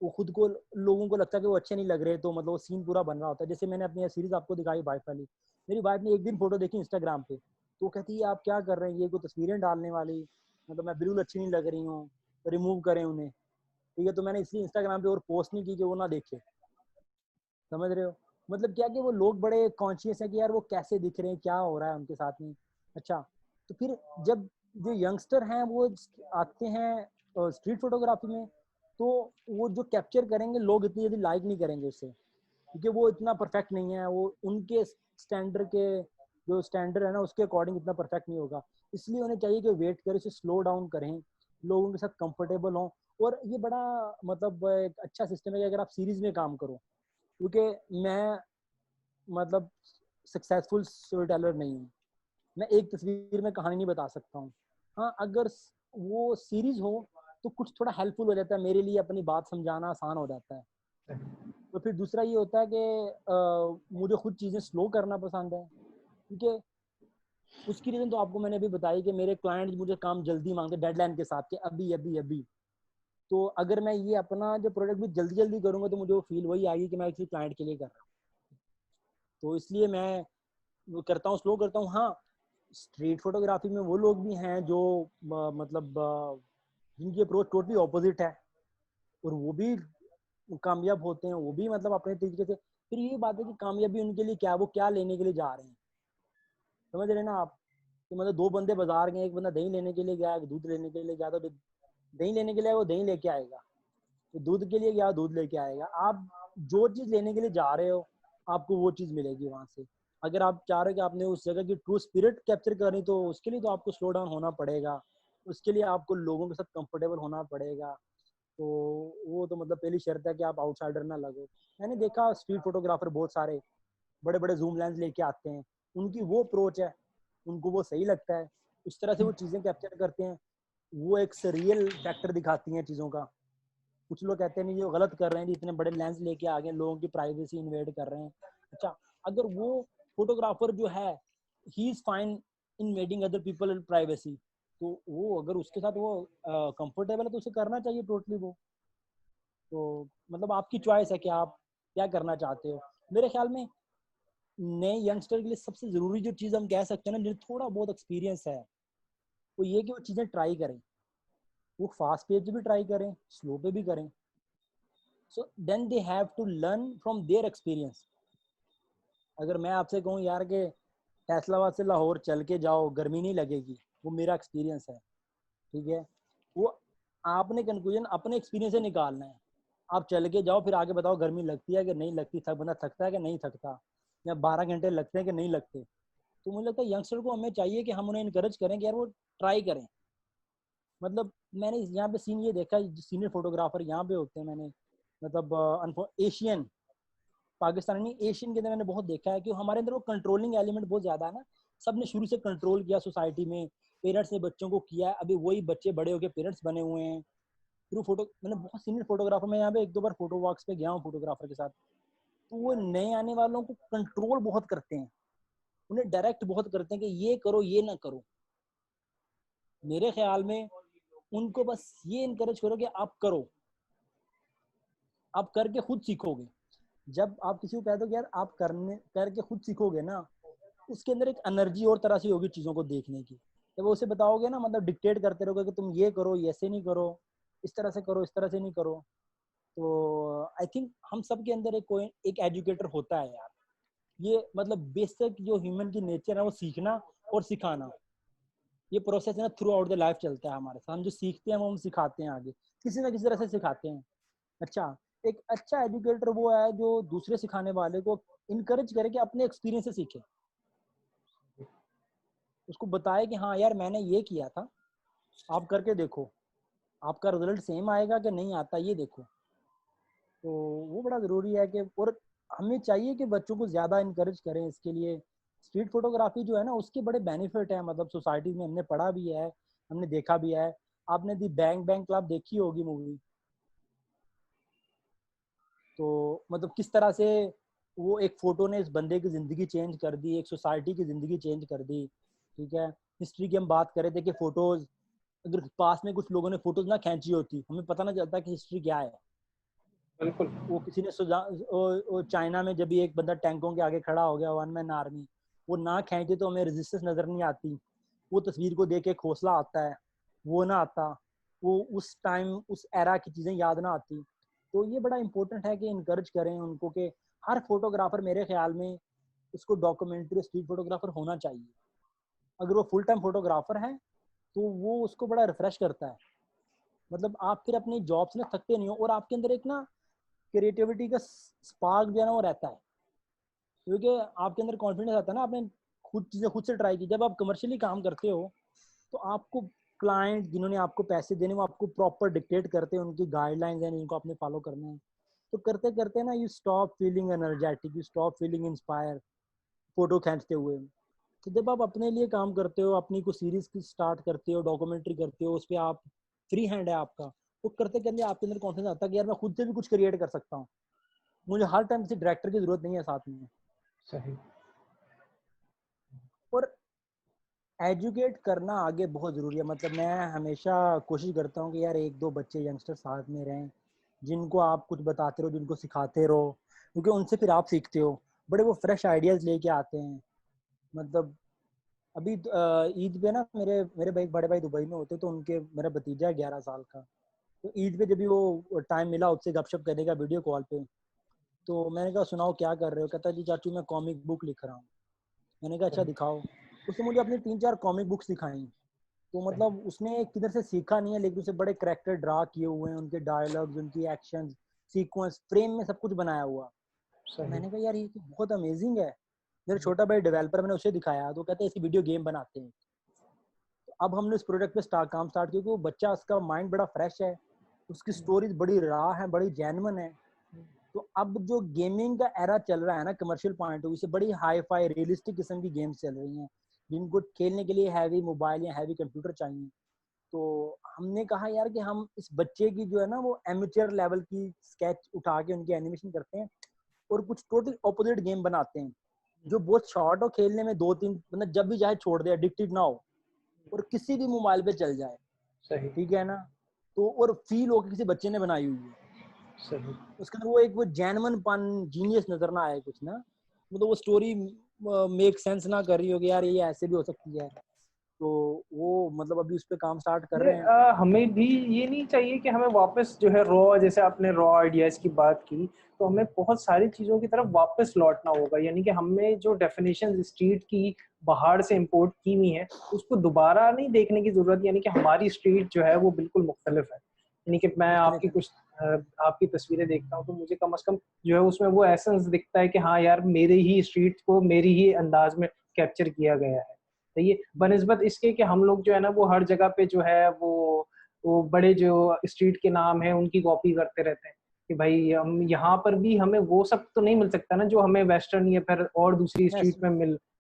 वो खुद को, लोगों को लगता है कि वो अच्छे नहीं लग रहे, तो मतलब वो सीन पूरा बन रहा होता है। जैसे मैंने अपनी सीरीज आपको दिखाई वाइफ वाली, मेरी वाइफ ने एक दिन फोटो देखी इंस्टाग्राम पे, तो वो कहती है आप क्या कर रहे हैं, ये कोई तस्वीरें डालने वाली, मतलब मैं बिल्कुल अच्छी नहीं लग रही हूँ, रिमूव करें उन्हें। ठीक है, तो मैंने इसलिए इंस्टाग्राम पे और पोस्ट नहीं की कि वो ना देखे, समझ रहे हो। मतलब क्या कि वो लोग बड़े कॉन्शियस है कि यार वो कैसे दिख रहे हैं, क्या हो रहा है उनके साथ में। अच्छा, तो फिर जब जो यंगस्टर हैं वो आते हैं स्ट्रीट फोटोग्राफी में, तो वो जो कैप्चर करेंगे लोग इतनी जल्दी लाइक नहीं करेंगे उससे, क्योंकि वो इतना परफेक्ट नहीं है, वो उनके स्टैंडर्ड के, जो स्टैंडर्ड है ना उसके अकॉर्डिंग इतना परफेक्ट नहीं होगा। इसलिए उन्हें चाहिए कि वेट करें, उसे स्लो डाउन करें, लोगों के साथ कंफर्टेबल हों। और ये बड़ा मतलब एक अच्छा सिस्टम है कि अगर आप सीरीज में काम करो, क्योंकि मैं मतलब सक्सेसफुल स्टोरी टेलर नहीं हूँ, मैं एक तस्वीर में कहानी नहीं बता सकता हूँ। हाँ, अगर वो सीरीज हो तो कुछ थोड़ा हेल्पफुल हो जाता है मेरे लिए, अपनी बात समझाना आसान हो जाता है। तो फिर दूसरा ये होता है कि मुझे खुद चीज़ें स्लो करना पसंद है, क्योंकि उसकी रीज़न तो आपको मैंने अभी बताई कि मेरे क्लाइंट मुझे काम जल्दी मांगते, डेडलाइन के साथ, कि अभी अभी अभी। तो अगर मैं ये अपना जो प्रोडक्ट भी जल्दी जल्दी करूँगा तो मुझे वो फील वही आएगी कि मैं किसी क्लाइंट के लिए कर रहा हूँ। तो इसलिए मैं वो करता हूँ, स्लो करता हूँ। हाँ, स्ट्रीट फोटोग्राफी में वो लोग भी हैं जो मतलब जिनकी अप्रोच टोटली ऑपोजिट है, और वो भी कामयाब होते हैं, वो भी मतलब अपने तरीके से। फिर ये बात है कि कामयाबी उनके लिए क्या, वो क्या लेने के लिए जा रहे हैं, समझ रहे हैं ना आप। कि मतलब दो बंदे बाजार गए, एक बंदा दही लेने के लिए गया, एक दूध लेने के लिए गया, तो दही लेने के लिए वो दही लेके आएगा, तो दूध के लिए गया दूध लेके आएगा। आप जो चीज लेने के लिए जा रहे हो आपको वो चीज मिलेगी वहां से। अगर आप चाह रहे हो कि आपने उस जगह की ट्रू स्पिरिट कैप्चर करनी, तो उसके लिए तो आपको स्लो डाउन होना पड़ेगा, उसके लिए आपको लोगों के साथ कंफर्टेबल होना पड़ेगा। तो वो तो मतलब पहली शर्त है कि आप आउटसाइडर ना लगो। मैंने देखा स्ट्रीट फोटोग्राफर बहुत सारे बड़े बड़े जूम लेंस लेके आते हैं, उनकी वो अप्रोच है, उनको वो सही लगता है, उस तरह से वो चीजें कैप्चर करते हैं, वो एक रियल फैक्टर दिखाती हैं चीजों का। कुछ लोग कहते हैं नहीं जो गलत कर रहे हैं, इतने बड़े लेंस लेके आ गए, लोगों की प्राइवेसी इन्वेड कर रहे हैं। अच्छा, अगर वो फोटोग्राफर जो है he is fine invading other people privacy, तो वो अगर उसके साथ वो कंफर्टेबल है तो उसे करना चाहिए टोटली वो। तो मतलब आपकी चॉइस है कि आप क्या करना चाहते हो। मेरे ख्याल में नए यंगस्टर के लिए सबसे जरूरी जो चीज हम कह सकते हैं ना, जिन्हें थोड़ा बहुत एक्सपीरियंस है, वो ये कि वो चीजें ट्राई करें, वो फास्ट पेज भी ट्राई करें, स्लो पे भी करें। So then they have to learn from their experience. अगर मैं आपसे कहूँ यार के फैसलाबाद से लाहौर चल के जाओ, गर्मी नहीं लगेगी, वो मेरा एक्सपीरियंस है, ठीक है। वो आपने कंक्लूजन अपने एक्सपीरियंस से निकालना है। आप चल के जाओ, फिर आगे बताओ गर्मी लगती है कि नहीं लगती, थक बंदा थकता है कि नहीं थकता, या 12 घंटे लगते हैं कि नहीं लगते। तो मुझे लगता है यंगस्टर को हमें चाहिए कि हम उन्हें इनकरेज करें कि यार वो ट्राई करें। मतलब मैंने यहाँ पे सीन ये देखा, सीनियर फोटोग्राफर यहाँ पे होते हैं, मैंने मतलब एशियन, पाकिस्तानी नहीं, एशियन के अंदर मैंने बहुत देखा है कि हमारे अंदर वो कंट्रोलिंग एलिमेंट बहुत ज्यादा है ना। सबने शुरू से कंट्रोल किया सोसाइटी में, पेरेंट्स ने बच्चों को किया, अभी वही बच्चे बड़े होके पेरेंट्स बने हुए हैं। फिर फोटो, मैंने बहुत सीनियर फोटोग्राफर, मैं यहाँ पे एक दो बार फोटो वॉक्स पे गया हूँ फोटोग्राफर के साथ, तो वो नए आने वालों को कंट्रोल बहुत करते हैं, उन्हें डायरेक्ट बहुत करते हैं कि ये करो ये ना करो। मेरे ख्याल में उनको बस ये इनकरेज करो कि आप करो, आप करके खुद सीखोगे। जब आप किसी को कह दो कि यार आप करने करके खुद सीखोगे ना, उसके अंदर एक एनर्जी और तरह से होगी चीजों को देखने की। जब वो उसे बताओगे ना, मतलब डिक्टेट करते रहोगे कि तुम ये करो, ये ऐसे नहीं करो, इस तरह से करो, इस तरह से नहीं करो, तो आई थिंक हम सब के अंदर एक कोई एक एजुकेटर होता है यार। ये मतलब बेसिक जो ह्यूमन की नेचर है वो सीखना और सिखाना, ये प्रोसेस है ना थ्रू आउट द लाइफ चलता है हमारे साथ। हम जो सीखते हैं वो हम सिखाते हैं आगे, किसी ना किसी तरह से सिखाते हैं। अच्छा, एक अच्छा एजुकेटर वो है जो दूसरे सिखाने वाले को इनकरेज करे कि अपने एक्सपीरियंस से सीखे, उसको बताए कि हाँ यार मैंने ये किया था, आप करके देखो, आपका रिजल्ट सेम आएगा कि नहीं आता, ये देखो। तो वो बड़ा ज़रूरी है कि, और हमें चाहिए कि बच्चों को ज़्यादा इनकरेज करें इसके लिए। स्ट्रीट फोटोग्राफी जो है ना उसके बड़े बेनिफिट है, मतलब सोसाइटी में हमने पढ़ा भी है, हमने देखा भी है। आपने दी बैंग बैंग क्लब देखी होगी मूवी, तो मतलब किस तरह से वो एक फोटो ने इस बंदे की जिंदगी चेंज कर दी, एक सोसाइटी की जिंदगी चेंज कर दी। ठीक है, हिस्ट्री की हम बात कर रहे थे कि फोटोज, अगर पास में कुछ लोगों ने फोटोज ना खींची होती, हमें पता ना चलता कि हिस्ट्री क्या है। बिल्कुल। वो किसी ने वो चाइना में जब भी एक बंदा टैंकों के आगे खड़ा हो गया, वन मैन आर्मी, वो ना खींचे तो हमें रेजिस्टेंस नजर नहीं आती। वो तस्वीर को देख के एक हौसला आता है, वो ना आता, वो उस टाइम उस एरा की चीजें याद ना आती। तो ये बड़ा इंपॉर्टेंट है कि इनकरेज करें उनको कि हर फोटोग्राफर मेरे ख्याल में उसको डॉक्यूमेंट्री स्ट्रीट फोटोग्राफर होना चाहिए। अगर वो फुल टाइम फोटोग्राफर है तो वो उसको बड़ा रिफ्रेश करता है। मतलब आप फिर अपनी जॉब से ना थकते नहीं हो, और आपके अंदर एक ना क्रिएटिविटी का स्पार्क जो है ना वो रहता है, क्योंकि आपके अंदर कॉन्फिडेंस आता है ना, आपने खुद चीजें खुद से ट्राई की। जब आप कमर्शियली काम करते हो तो आपको क्लाइंट जिन्होंने आपको पैसे देने, वो आपको प्रॉपर डिक्टेट करते हैं, उनकी गाइडलाइंस हैं जिनको आपने फॉलो करना है। तो करते करते ना you stop feeling energetic, you stop feeling inspire photo खींचते हुए। तो जब आप अपने लिए काम करते हो, अपनी कोई सीरीज की स्टार्ट करते हो, डॉक्यूमेंट्री करते हो, उस पर आप फ्री हैंड है आपका, तो करते करते आपके अंदर कॉन्फिडेंस आता है कि यार मैं खुद से भी कुछ क्रिएट कर सकता हूँ, मुझे हर टाइम किसी डायरेक्टर की जरूरत नहीं है साथ में। सही। और एजुकेट करना आगे बहुत ज़रूरी है। मतलब मैं हमेशा कोशिश करता हूँ कि यार एक दो बच्चे यंगस्टर साथ में रहें, जिनको आप कुछ बताते रहो, जिनको सिखाते रहो, क्योंकि उनसे फिर आप सीखते हो, बड़े वो फ्रेश आइडियाज़ लेके आते हैं। मतलब अभी ईद पे ना मेरे मेरे भाई बड़े भाई दुबई में होते, तो उनके मेरा भतीजा है 11 साल का। तो ईद पे जब भी वो टाइम मिला उससे गपशप करने का वीडियो कॉल पे, तो मैंने कहा सुनाओ क्या कर रहे हो? कहता जी चाचू मैं कॉमिक बुक लिख रहा हूँ। मैंने कहा अच्छा सही। दिखाओ। उसने मुझे अपनी 3-4 कॉमिक बुक्स दिखाई। तो सही। मतलब उसने किधर से सीखा नहीं है, लेकिन उसे बड़े करेक्टर ड्रा किए हुए हैं, उनके डायलॉग्स, उनकी एक्शन सीक्वेंस, फ्रेम में सब कुछ बनाया हुआ। तो सही। मैंने कहा यार ये तो बहुत अमेजिंग है। मेरा छोटा भाई डेवलपर, मैंने उसे दिखाया तो कहते हैं इसकी वीडियो गेम बनाते हैं। तो अब हमने उस प्रोजेक्ट पे काम स्टार्ट किया, क्योंकि वो बच्चा, उसका माइंड बड़ा फ्रेश है, उसकी स्टोरीज बड़ी रॉ है, बड़ी जेन्युइन है। तो अब जो गेमिंग का एरा चल रहा है ना, कमर्शियल पॉइंट ऑफ व्यू से बड़ी हाई फाई रियलिस्टिक किस्म की गेम्स चल रही हैं, जिनको खेलने के लिए हैवी मोबाइल या हैवी कंप्यूटर चाहिए। तो हमने कहा यार कि हम इस बच्चे की जो है ना वो एमेच्योर लेवल की स्केच उठा के उनकी एनिमेशन करते हैं, और कुछ टोटल ऑपोजिट गेम बनाते हैं जो बहुत शॉर्ट हो, खेलने में 2-3, मतलब जब भी चाहे छोड़ दे, एडिक्टिव ना हो, और किसी भी मोबाइल पे चल जाए। सही। ठीक है ना? तो और फील हो कि किसी बच्चे ने बनाई हुई है, सही। उसके अंदर वो एक वो जेन्युइन पन, जीनियस नजर ना आए कुछ ना, मतलब वो स्टोरी मेक सेंस ना कर रही हो कि यार ये ऐसे भी हो सकती है। तो वो मतलब अभी उस पे काम स्टार्ट कर ये रहे हैं। हमें भी ये नहीं चाहिए कि हमें वापस जो है रॉ, जैसे आपने रॉ आइडियाज की बात की, तो हमें बहुत सारी चीजों की तरफ वापस लौटना होगा। यानी कि हमें जो डेफिनेशन स्ट्रीट की बाहर से इंपोर्ट की हुई है उसको दोबारा नहीं देखने की जरूरत। यानी कि हमारी स्ट्रीट जो है वो बिल्कुल मुख्तलिफ है। यानी कि मैं मुख्तलिफ आपकी है। कुछ आपकी तस्वीरें देखता हूँ तो मुझे कम से कम जो है उसमें वो एसेंस दिखता है कि हाँ यार मेरे ही स्ट्रीट को मेरी ही अंदाज में कैप्चर किया गया है। तो ये बनिस्बत इसके कि हम लोग जो है ना वो हर जगह पे जो है वो बड़े जो स्ट्रीट के नाम है उनकी कॉपी करते रहते हैं कि भाई हम यहाँ पर भी हमें वो सब तो नहीं मिल सकता ना जो हमें वेस्टर्न या फिर और दूसरी यस। स्ट्रीट में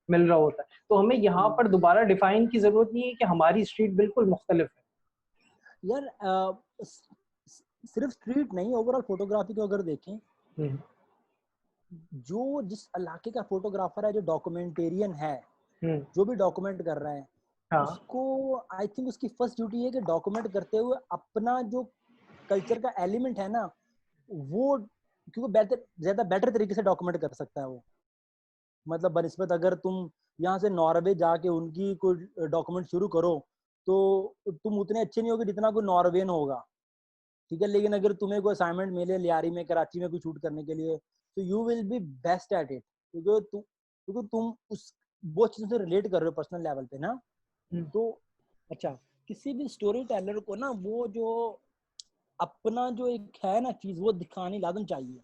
मिल रहा होता है। तो हमें यहाँ पर दोबारा डिफाइन की जरूरत नहीं है कि हमारी स्ट्रीट बिल्कुल मुख्तलिफ है। यार सिर्फ स्ट्रीट नहीं, ओवरऑल फोटोग्राफी को अगर देखें, हम्म। जो जिस इलाके का फोटोग्राफर है, जो डॉक्यूमेंटेरियन है, हम्म। जो भी डॉक्यूमेंट कर रहा है, हाँ। उसको आई थिंक उसकी फर्स्ट ड्यूटी है कि डॉक्यूमेंट करते हुए अपना जो कल्चर का एलिमेंट है ना, वो, क्योंकि बेहतर, ज्यादा बेटर तरीके से डॉक्यूमेंट कर सकता है वो। मतलब बनिस्बत अगर तुम यहाँ से नॉर्वे जाके उनकी कोई डॉक्यूमेंट शुरू करो, तो तुम उतने अच्छे नहीं होगे जितना कोई नॉर्वेन होगा। ठीक है, लेकिन अगर तुम्हें कोई असाइनमेंट मिले लियारी में, कराची में कोई शूट करने के लिए, तो you will be best at it, क्योंकि तुम उस बहुत चीजों से रिलेट कर रहे हो पर्सनल लेवल पे ना। हम्म। तो अच्छा, किसी भी स्टोरी टेलर को ना वो जो अपना जो एक है ना चीज, वो दिखानी लाजम चाहिए।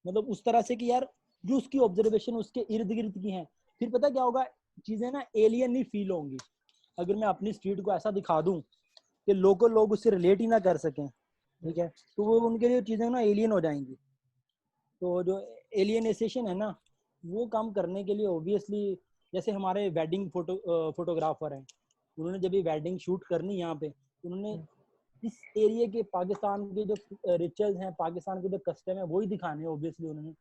मतलब उस तरह से कि यार जो उसकी ऑब्जर्वेशन उसके इर्द गिर्द की है, फिर पता क्या होगा, चीजें ना एलियन नहीं फील होंगी। अगर मैं अपनी स्ट्रीट को ऐसा दिखा दूं कि लोकल लोग उससे रिलेट ही ना कर सकें, ठीक है, तो वो उनके लिए चीजें ना एलियन हो जाएंगी। तो जो एलियनेशन है ना, वो काम करने के लिए ऑब्वियसली, जैसे हमारे वेडिंग फोटोग्राफर हैं, उन्होंने जब ये वेडिंग शूट करनी यहाँ पे, उन्होंने इस एरिया के पाकिस्तान के जो रिचुअल्स हैं, पाकिस्तान के जो कस्टम है, वही दिखाने हैं ऑब्वियसली उन्होंने।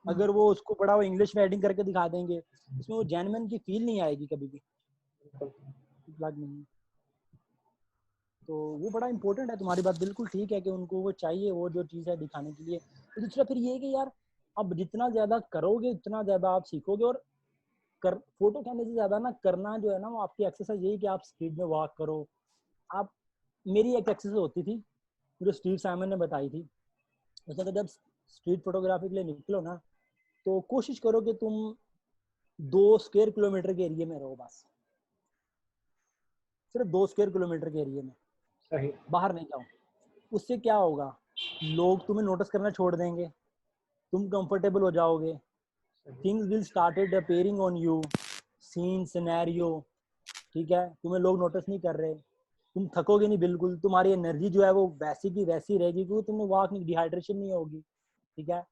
अगर वो उसको बड़ा वो इंग्लिश में एडिंग करके दिखा देंगे, उसमें वो जेन्युइन की फील नहीं आएगी कभी भी, लग नहीं। तो वो बड़ा इंपॉर्टेंट है, तुम्हारी बात बिल्कुल ठीक है कि उनको वो चाहिए वो जो चीज़ है दिखाने के लिए। तो दूसरा फिर ये है कि यार अब जितना ज़्यादा करोगे उतना ज़्यादा आप सीखोगे। और फोटो खींचने से ज़्यादा ना करना जो है ना वो आपकी एक्सरसाइज यही कि आप स्पीड में वॉक करो। आप, मेरी एक एक्सरसाइज होती थी जो स्टीव साइमन ने बताई थी, उसने कहा जब स्ट्रीट फोटोग्राफी के लिए निकलो ना तो कोशिश करो कि तुम 2 स्क्वायर किलोमीटर के एरिया में रहो, बस सिर्फ 2 स्क्वायर किलोमीटर के एरिया में, सही। बाहर नहीं जाओ। उससे क्या होगा, लोग तुम्हें नोटिस करना छोड़ देंगे, तुम कंफर्टेबल हो जाओगे, things will started appearing on you, scene scenario, ठीक है, तुम्हें लोग नोटिस नहीं कर रहे, तुम थकोगे नहीं बिल्कुल, तुम्हारी एनर्जी जो है वो वैसी की वैसी रहेगी क्योंकि तुमने वॉक नहीं, डिहाइड्रेशन नहीं होगी, ठीक है।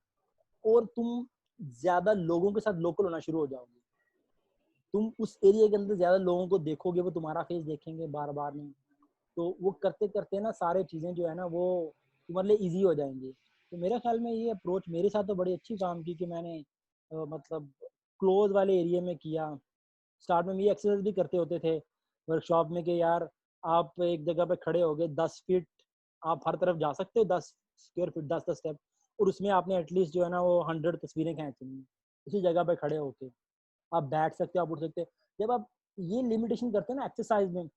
और तुम ज्यादा लोगों के साथ लोकल होना शुरू हो जाओगे, तुम उस एरिया के अंदर ज्यादा लोगों को देखोगे, वो तुम्हारा फेस देखेंगे बार बार नहीं। तो वो करते करते ना सारे चीजें जो है ना वो तुम्हारे लिए इजी हो जाएंगी। तो मेरे ख्याल में ये अप्रोच मेरे साथ तो बड़ी अच्छी काम की कि मैंने मतलब क्लोज वाले एरिया में किया। स्टार्ट में ये एक्सरसाइज भी करते होते थे वर्कशॉप में कि यार आप एक जगह पे खड़े हो गए 10 फीट, आप हर तरफ जा सकते हो 10 स्क्वायर फीट, 10 10 स्टेप, और उसमें आपने एटलीस्ट जो है ना वो 100 तस्वीरें खींचनी है उसी जगह पे खड़े होके। आप बैठ सकते हो, आप उठ सकते हो। जब आप ये लिमिटेशन करते हैं ना एक्सरसाइज में,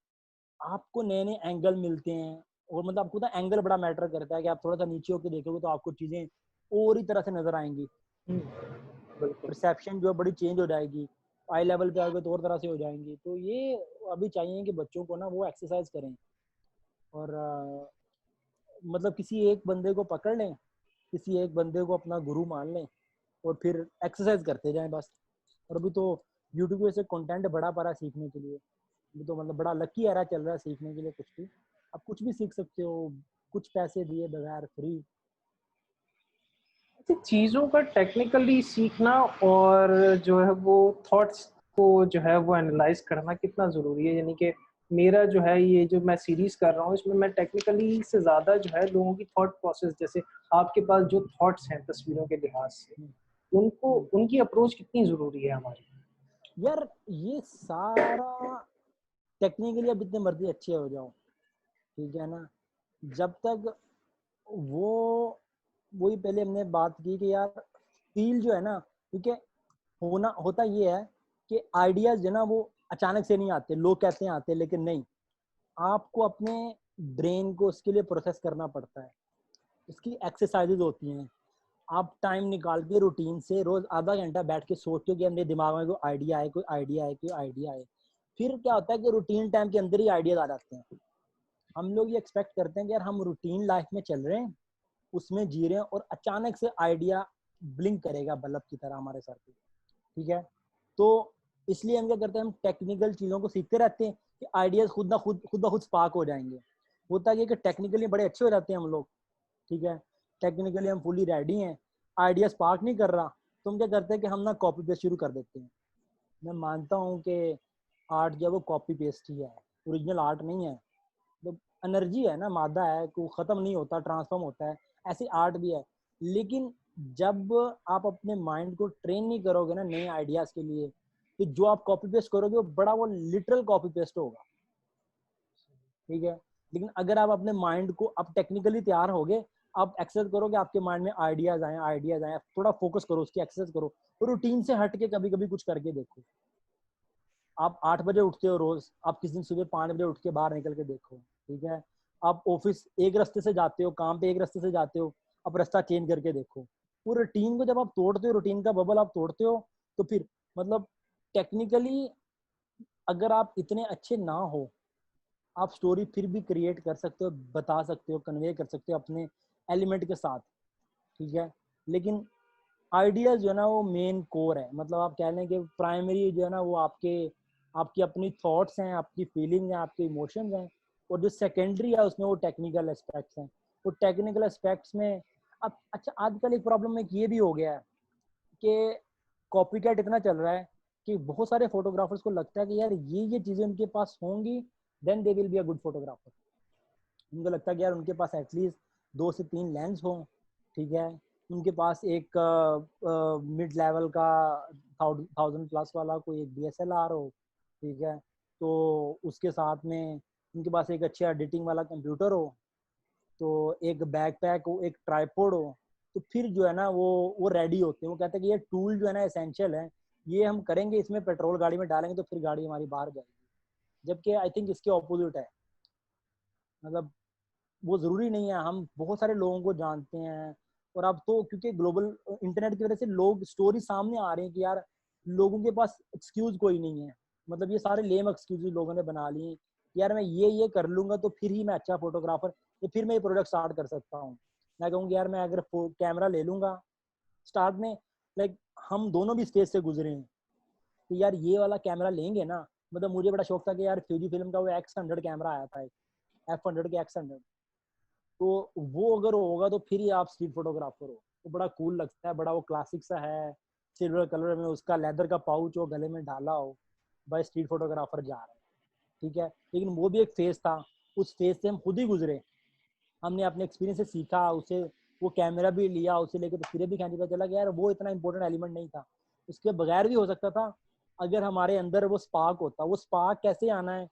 आपको नए नए एंगल मिलते हैं। और मतलब आपको पता है एंगल बड़ा मैटर करता है कि आप थोड़ा सा नीचे होकर देखोगे तो आपको चीजें और ही तरह से नजर आएंगी, बिल्कुल। परसेप्शन जो है बड़ी चेंज हो जाएगी, आई लेवल पे आओगे तो और तरह से हो जाएंगी। तो ये अभी चाहिए कि बच्चों को ना वो एक्सरसाइज करें। और मतलब किसी एक बंदे को पकड़ लें, किसी एक बंदे को अपना गुरु मान लें और फिर एक्सरसाइज करते जाएं बस। और अभी तो यूट्यूब पे से कंटेंट बड़ा पड़ा सीखने के लिए, अभी तो मतलब बड़ा लकी एरा चल रहा है सीखने के लिए। कुछ भी आप कुछ भी सीख सकते हो, कुछ पैसे दिए बगैर, फ्री। चीजों का टेक्निकली सीखना और जो है वो थॉट्स को जो है वो एनालाइज करना कितना जरूरी है। यानी कि मेरा जो है ये जो मैं सीरीज कर रहा हूँ इसमें मैं टेक्निकली से ज्यादा जो है लोगों की थॉट प्रोसेस, जैसे आपके पास जो थॉट्स हैं तस्वीरों के लिहाज से, उनको उनकी अप्रोच कितनी जरूरी है हमारी। यार ये सारा टेक्निकली अब जितने मर्जी अच्छे हो जाओ, ठीक है ना, जब तक वो वही पहले हमने बात की कि यार फील जो है ना, ठीक है, होना होता ये है कि आइडियाज जो है ना वो अचानक से नहीं आते। लोग कहते हैं आते, लेकिन नहीं, आपको अपने ब्रेन को उसके लिए प्रोसेस करना पड़ता है, उसकी एक्सरसाइजेज होती हैं। आप टाइम निकाल के रूटीन से रोज आधा घंटा बैठ के सोचते हो कि मेरे दिमाग में कोई आइडिया आए, कोई आइडिया आए, कोई आइडिया आए। फिर क्या होता है कि रूटीन टाइम के अंदर ही आइडियाज आ जाते हैं। हम लोग ये एक्सपेक्ट करते हैं कि यार हम रूटीन लाइफ में चल रहे हैं, उसमें जी रहे हैं, और अचानक से आइडिया ब्लिंक करेगा बल्ब की तरह हमारे सर पे, ठीक है। तो इसलिए हम क्या करते हैं, हम टेक्निकल चीजों को सीखते रहते हैं कि आइडियाज खुद ब खुद स्पार्क हो जाएंगे। होता है कि टेक्निकली बड़े अच्छे हो जाते हैं हम लोग, ठीक है, टेक्निकली हम फुली रेडी हैं, आइडिया स्पार्क नहीं कर रहा, तो हम क्या करते हैं कि हम ना कॉपी पेस्ट शुरू कर देते हैं। मैं मानता हूँ कि आर्ट जो है वो कॉपी पेस्ट ही है, ओरिजिनल आर्ट नहीं है। तो एनर्जी है ना, मादा है, को खत्म नहीं होता, ट्रांसफॉर्म होता है, ऐसी आर्ट भी है। लेकिन जब आप अपने माइंड को ट्रेन नहीं करोगे ना नए आइडियाज के लिए, कि जो आप कॉपी पेस्ट करोगे वो बड़ा वो लिटरल कॉपी पेस्ट होगा, ठीक है। लेकिन अगर आप अपने माइंड को, आप टेक्निकली तैयार होगे, आप एक्सरसाइज करोगे, आपके माइंड में आइडियाज आए, थोड़ा फोकस करो, उसकी एक्सरसाइज करो, तो रूटीन से हट के कभी कभी कुछ करके देखो। आप 8 बजे उठते हो रोज, आप किसी दिन सुबह 5 बजे उठ के बाहर निकल के देखो, ठीक है। आप ऑफिस एक रास्ते से जाते हो, काम पे एक रास्ते से जाते हो, आप रास्ता चेंज करके देखो। वो रूटीन को जब आप तोड़ते हो, रूटीन का बबल आप तोड़ते हो, तो फिर मतलब टेक्निकली अगर आप इतने अच्छे ना हो, आप स्टोरी फिर भी क्रिएट कर सकते हो, बता सकते हो, कन्वे कर सकते हो अपने एलिमेंट के साथ, ठीक है। लेकिन आइडियाज जो है ना वो मेन कोर है, मतलब आप कह लें कि प्राइमरी जो है ना वो आपके आपकी अपनी थॉट्स हैं, आपकी फीलिंग है, आपके इमोशंस हैं। और जो सेकेंडरी है उसमें वो टेक्निकल एस्पेक्ट्स हैं। वो टेक्निकल एस्पेक्ट्स में अब अच्छा आजकल एक प्रॉब्लम में ये भी हो गया है कि कॉपी कैट इतना चल रहा है कि बहुत सारे फोटोग्राफर्स को लगता है कि यार ये चीजें उनके पास होंगी, then they will be a good photographer. उनको लगता है कि यार उनके पास एटलीस्ट 2 से 3 लेंस हो, ठीक है, उनके पास एक मिड लेवल का 1000+ वाला कोई एक DSLR हो, ठीक है, तो उसके साथ में उनके पास एक अच्छा एडिटिंग वाला कंप्यूटर हो, तो एक बैकपैक हो, एक ट्राइपॉड हो, तो फिर जो है ना वो रेडी होते हैं। वो कहते हैं कि ये टूल जो है ना एसेंशियल है, ये हम करेंगे, इसमें पेट्रोल गाड़ी में डालेंगे तो फिर गाड़ी हमारी बाहर जाएगी। जबकि आई थिंक इसके ऑपोजिट है, मतलब वो जरूरी नहीं है। हम बहुत सारे लोगों को जानते हैं, और अब तो क्योंकि ग्लोबल इंटरनेट की वजह से लोग स्टोरी सामने आ रही है कि यार लोगों के पास एक्सक्यूज कोई नहीं है, मतलब ये सारे लेम एक्सक्यूज लोगों ने बना लिए कि यार मैं ये कर लूंगा तो फिर ही मैं अच्छा फोटोग्राफर, या फिर मैं ये प्रोडक्ट स्टार्ट कर सकता हूँ। मैं कहूँगी यार मैं अगर कैमरा ले लूंगा स्टार्ट में, लाइक हम दोनों भी स्टेज से गुजरे हैं, कि यार ये वाला कैमरा लेंगे ना, मतलब मुझे बड़ा शौक था कि यार फ्यूजी फिल्म का वो X100 कैमरा आया था, F100 के X100, तो वो अगर होगा तो फिर ही आप स्ट्रीट फोटोग्राफर हो। तो बड़ा कूल लगता है, बड़ा वो क्लासिक सा है, सिल्वर कलर में, उसका लेदर का पाउच हो गले में डाला हो, भाई स्ट्रीट फोटोग्राफर जा रहा है, ठीक है। लेकिन वो भी एक फेज था, उस फेज से हम खुद ही गुजरे, हमने अपने एक्सपीरियंस से सीखा, उसे वो कैमरा भी लिया, उसे लेकर तस्वीरें भी खींची, पता चला कि यार वो इतना इंपॉर्टेंट एलिमेंट नहीं था, उसके बगैर भी हो सकता था अगर हमारे अंदर वो स्पार्क होता। वो स्पार्क कैसे आना है,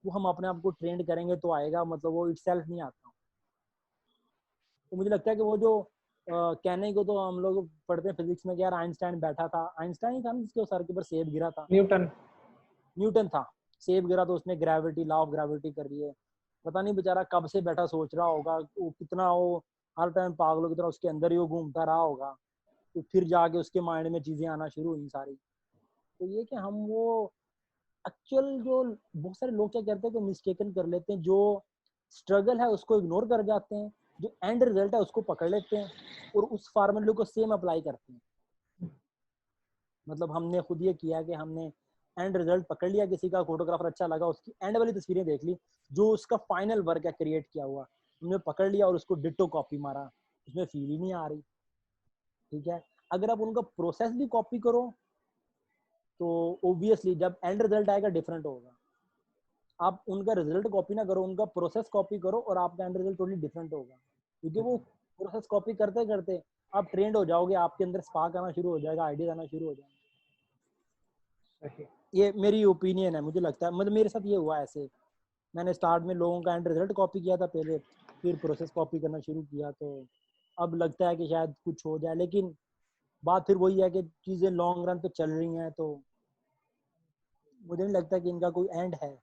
वो हम अपने आप को ट्रेंड करेंगे तो आएगा, मतलब वो इटसेल्फ नहीं आता। तो मुझे लगता है कि वो जो कहने को तो हम लोग पढ़ते हैं फिजिक्स में कि यार आइंस्टाइन बैठा था, आइंस्टाइन ही था ना जिसके सर के ऊपर सेब गिरा था, न्यूटन। न्यूटन था, सेब गिरा तो उसने ग्रेविटी, लॉ ऑफ ग्रेविटी कर रही है, पता नहीं बेचारा कब से बैठा सोच रहा होगा, वो कितना वो हर टाइम पागलों की तरह उसके अंदर ही वो घूमता रहा होगा, तो फिर जाके उसके माइंड में चीजें आना शुरू हुई सारी। तो ये कि हम वो एक्चुअल जो बहुत सारे लोग क्या करते हैं कि मिस्टेकन कर लेते हैं, जो स्ट्रगल है उसको इग्नोर कर जाते हैं, जो एंड रिजल्ट है उसको पकड़ लेते हैं और उस फार्मूले को सेम अप्लाई करते हैं। मतलब हमने खुद ये किया कि हमने एंड रिजल्ट पकड़ लिया, किसी का फोटोग्राफर अच्छा लगा, उसकी एंड वाली तस्वीरें देख ली, जो उसका फाइनल वर्क है क्रिएट किया हुआ, हमने पकड़ लिया और उसको डिट्टो कॉपी मारा, उसमें फील ही नहीं आ रही, ठीक है। अगर आप उनका प्रोसेस भी कॉपी करो तो ऑब्वियसली जब एंड रिजल्ट आएगा डिफरेंट होगा। आप उनका रिजल्ट कॉपी ना करो, उनका प्रोसेस कॉपी करो और आपका एंड रिजल्ट टोटली डिफरेंट होगा, क्योंकि वो प्रोसेस कॉपी करते करते आप ट्रेंड हो जाओगे, आपके अंदर स्पार्क आना शुरू हो जाएगा, आइडियाज आना शुरू हो जाएगा। सही। ये मेरी ओपिनियन है, मुझे लगता है, मतलब मेरे साथ ये हुआ ऐसे। मैंने स्टार्ट में लोगों का एंड रिजल्ट कॉपी किया था पहले, फिर प्रोसेस कॉपी करना शुरू किया, तो अब लगता है कि शायद कुछ हो जाए, लेकिन बात फिर वही है कि चीजें लॉन्ग रन पे चल रही हैं, तो मुझे नहीं लगता कि इनका कोई एंड है।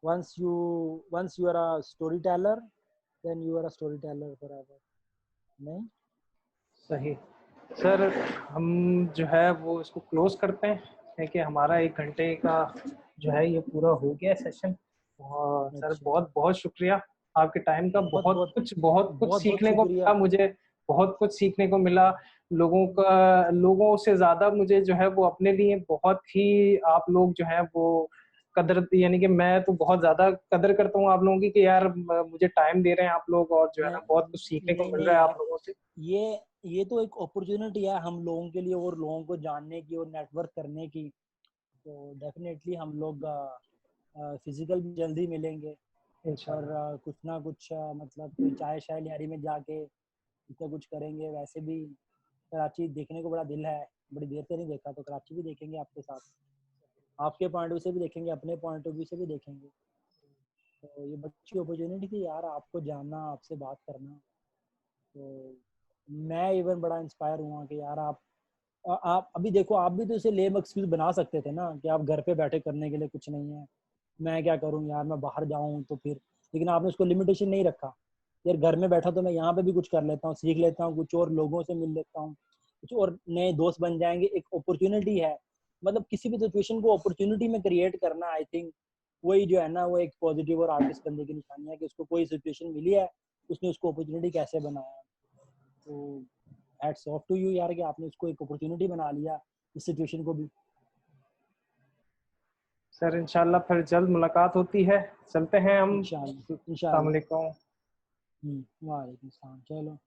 once you are a storyteller, then you are a storyteller forever। नहीं? सही। सर हम जो है वो इसको क्लोज करते हैं, है कि हमारा 1 घंटे का जो है ये पूरा हो गया सेशन। और सर अच्छा, बहुत बहुत शुक्रिया आपके टाइम का। बहुत बहुत बहुत कुछ बहुत बहुत सीखने को शुक्रिया। मिला मुझे, बहुत कुछ सीखने को मिला। लोगों से ज्यादा मुझे जो है वो अपने लिए बहुत ही आप लोग जो है वो कदर, यानी कि मैं तो बहुत ज्यादा कदर करता हूँ आप लोगों की, कि यार मुझे टाइम दे रहे हैं आप लोग, और जो है नहीं ना बहुत कुछ सीखने को नहीं मिल नहीं रहा है आप यार, लोगों से। ये ये तो एक अपॉर्चुनिटी है हम लोगों के लिए, और लोगों को जानने की और नेटवर्क करने की। तो डेफिनेटली हम लोग फिजिकल भी जल्दी मिलेंगे, और इंशाल्लाह। कुछ ना कुछ मतलब कोई चाय शाय लियारी में जाके कुछ कुछ करेंगे। वैसे भी कराची देखने को बड़ा दिल है, बड़ी देर से नहीं देखा, तो कराची भी देखेंगे आपके साथ, आपके पॉइंट ऑफ व्यू से भी देखेंगे, अपने पॉइंट ऑफ व्यू से भी देखेंगे। तो ये अच्छी अपॉर्चुनिटी थी यार, आपको जानना, आपसे बात करना। तो मैं इवन बड़ा इंस्पायर हुआ कि यार आप अभी देखो, आप भी तो इसे लेम एक्सक्यूज बना सकते थे ना, कि आप घर पे बैठे करने के लिए कुछ नहीं है, मैं क्या करूं यार, मैं बाहर जाऊं तो फिर, लेकिन आपने उसको लिमिटेशन नहीं रखा, यार घर में बैठा तो मैं यहाँ पे भी कुछ कर लेता हूँ, सीख लेता हूँ, कुछ और लोगों से मिल लेता हूँ, कुछ और नए दोस्त बन जाएंगे, एक अपॉर्चुनिटी है। मतलब किसी भी सिचुएशन को अपॉर्चुनिटी में क्रिएट करना, आई थिंक वही जो है ना, वो एक पॉजिटिव और आर्टिस्ट बनने की निशानी है, कि उसको कोई सिचुएशन मिली है, उसने उसको अपॉर्चुनिटी कैसे बनाया। तो हैट्स ऑफ टू यू यार, कि आपने उसको एक अपॉर्चुनिटी बना लिया, इस सिचुएशन को भी। सर इंशाल्लाह फिर जल्द मुलाकात होती है, चलते हैं हम। इंशाल्लाह अस्सलाम इंशाल्लाह। वालेकुम। वालेकुम सलाम, चलो।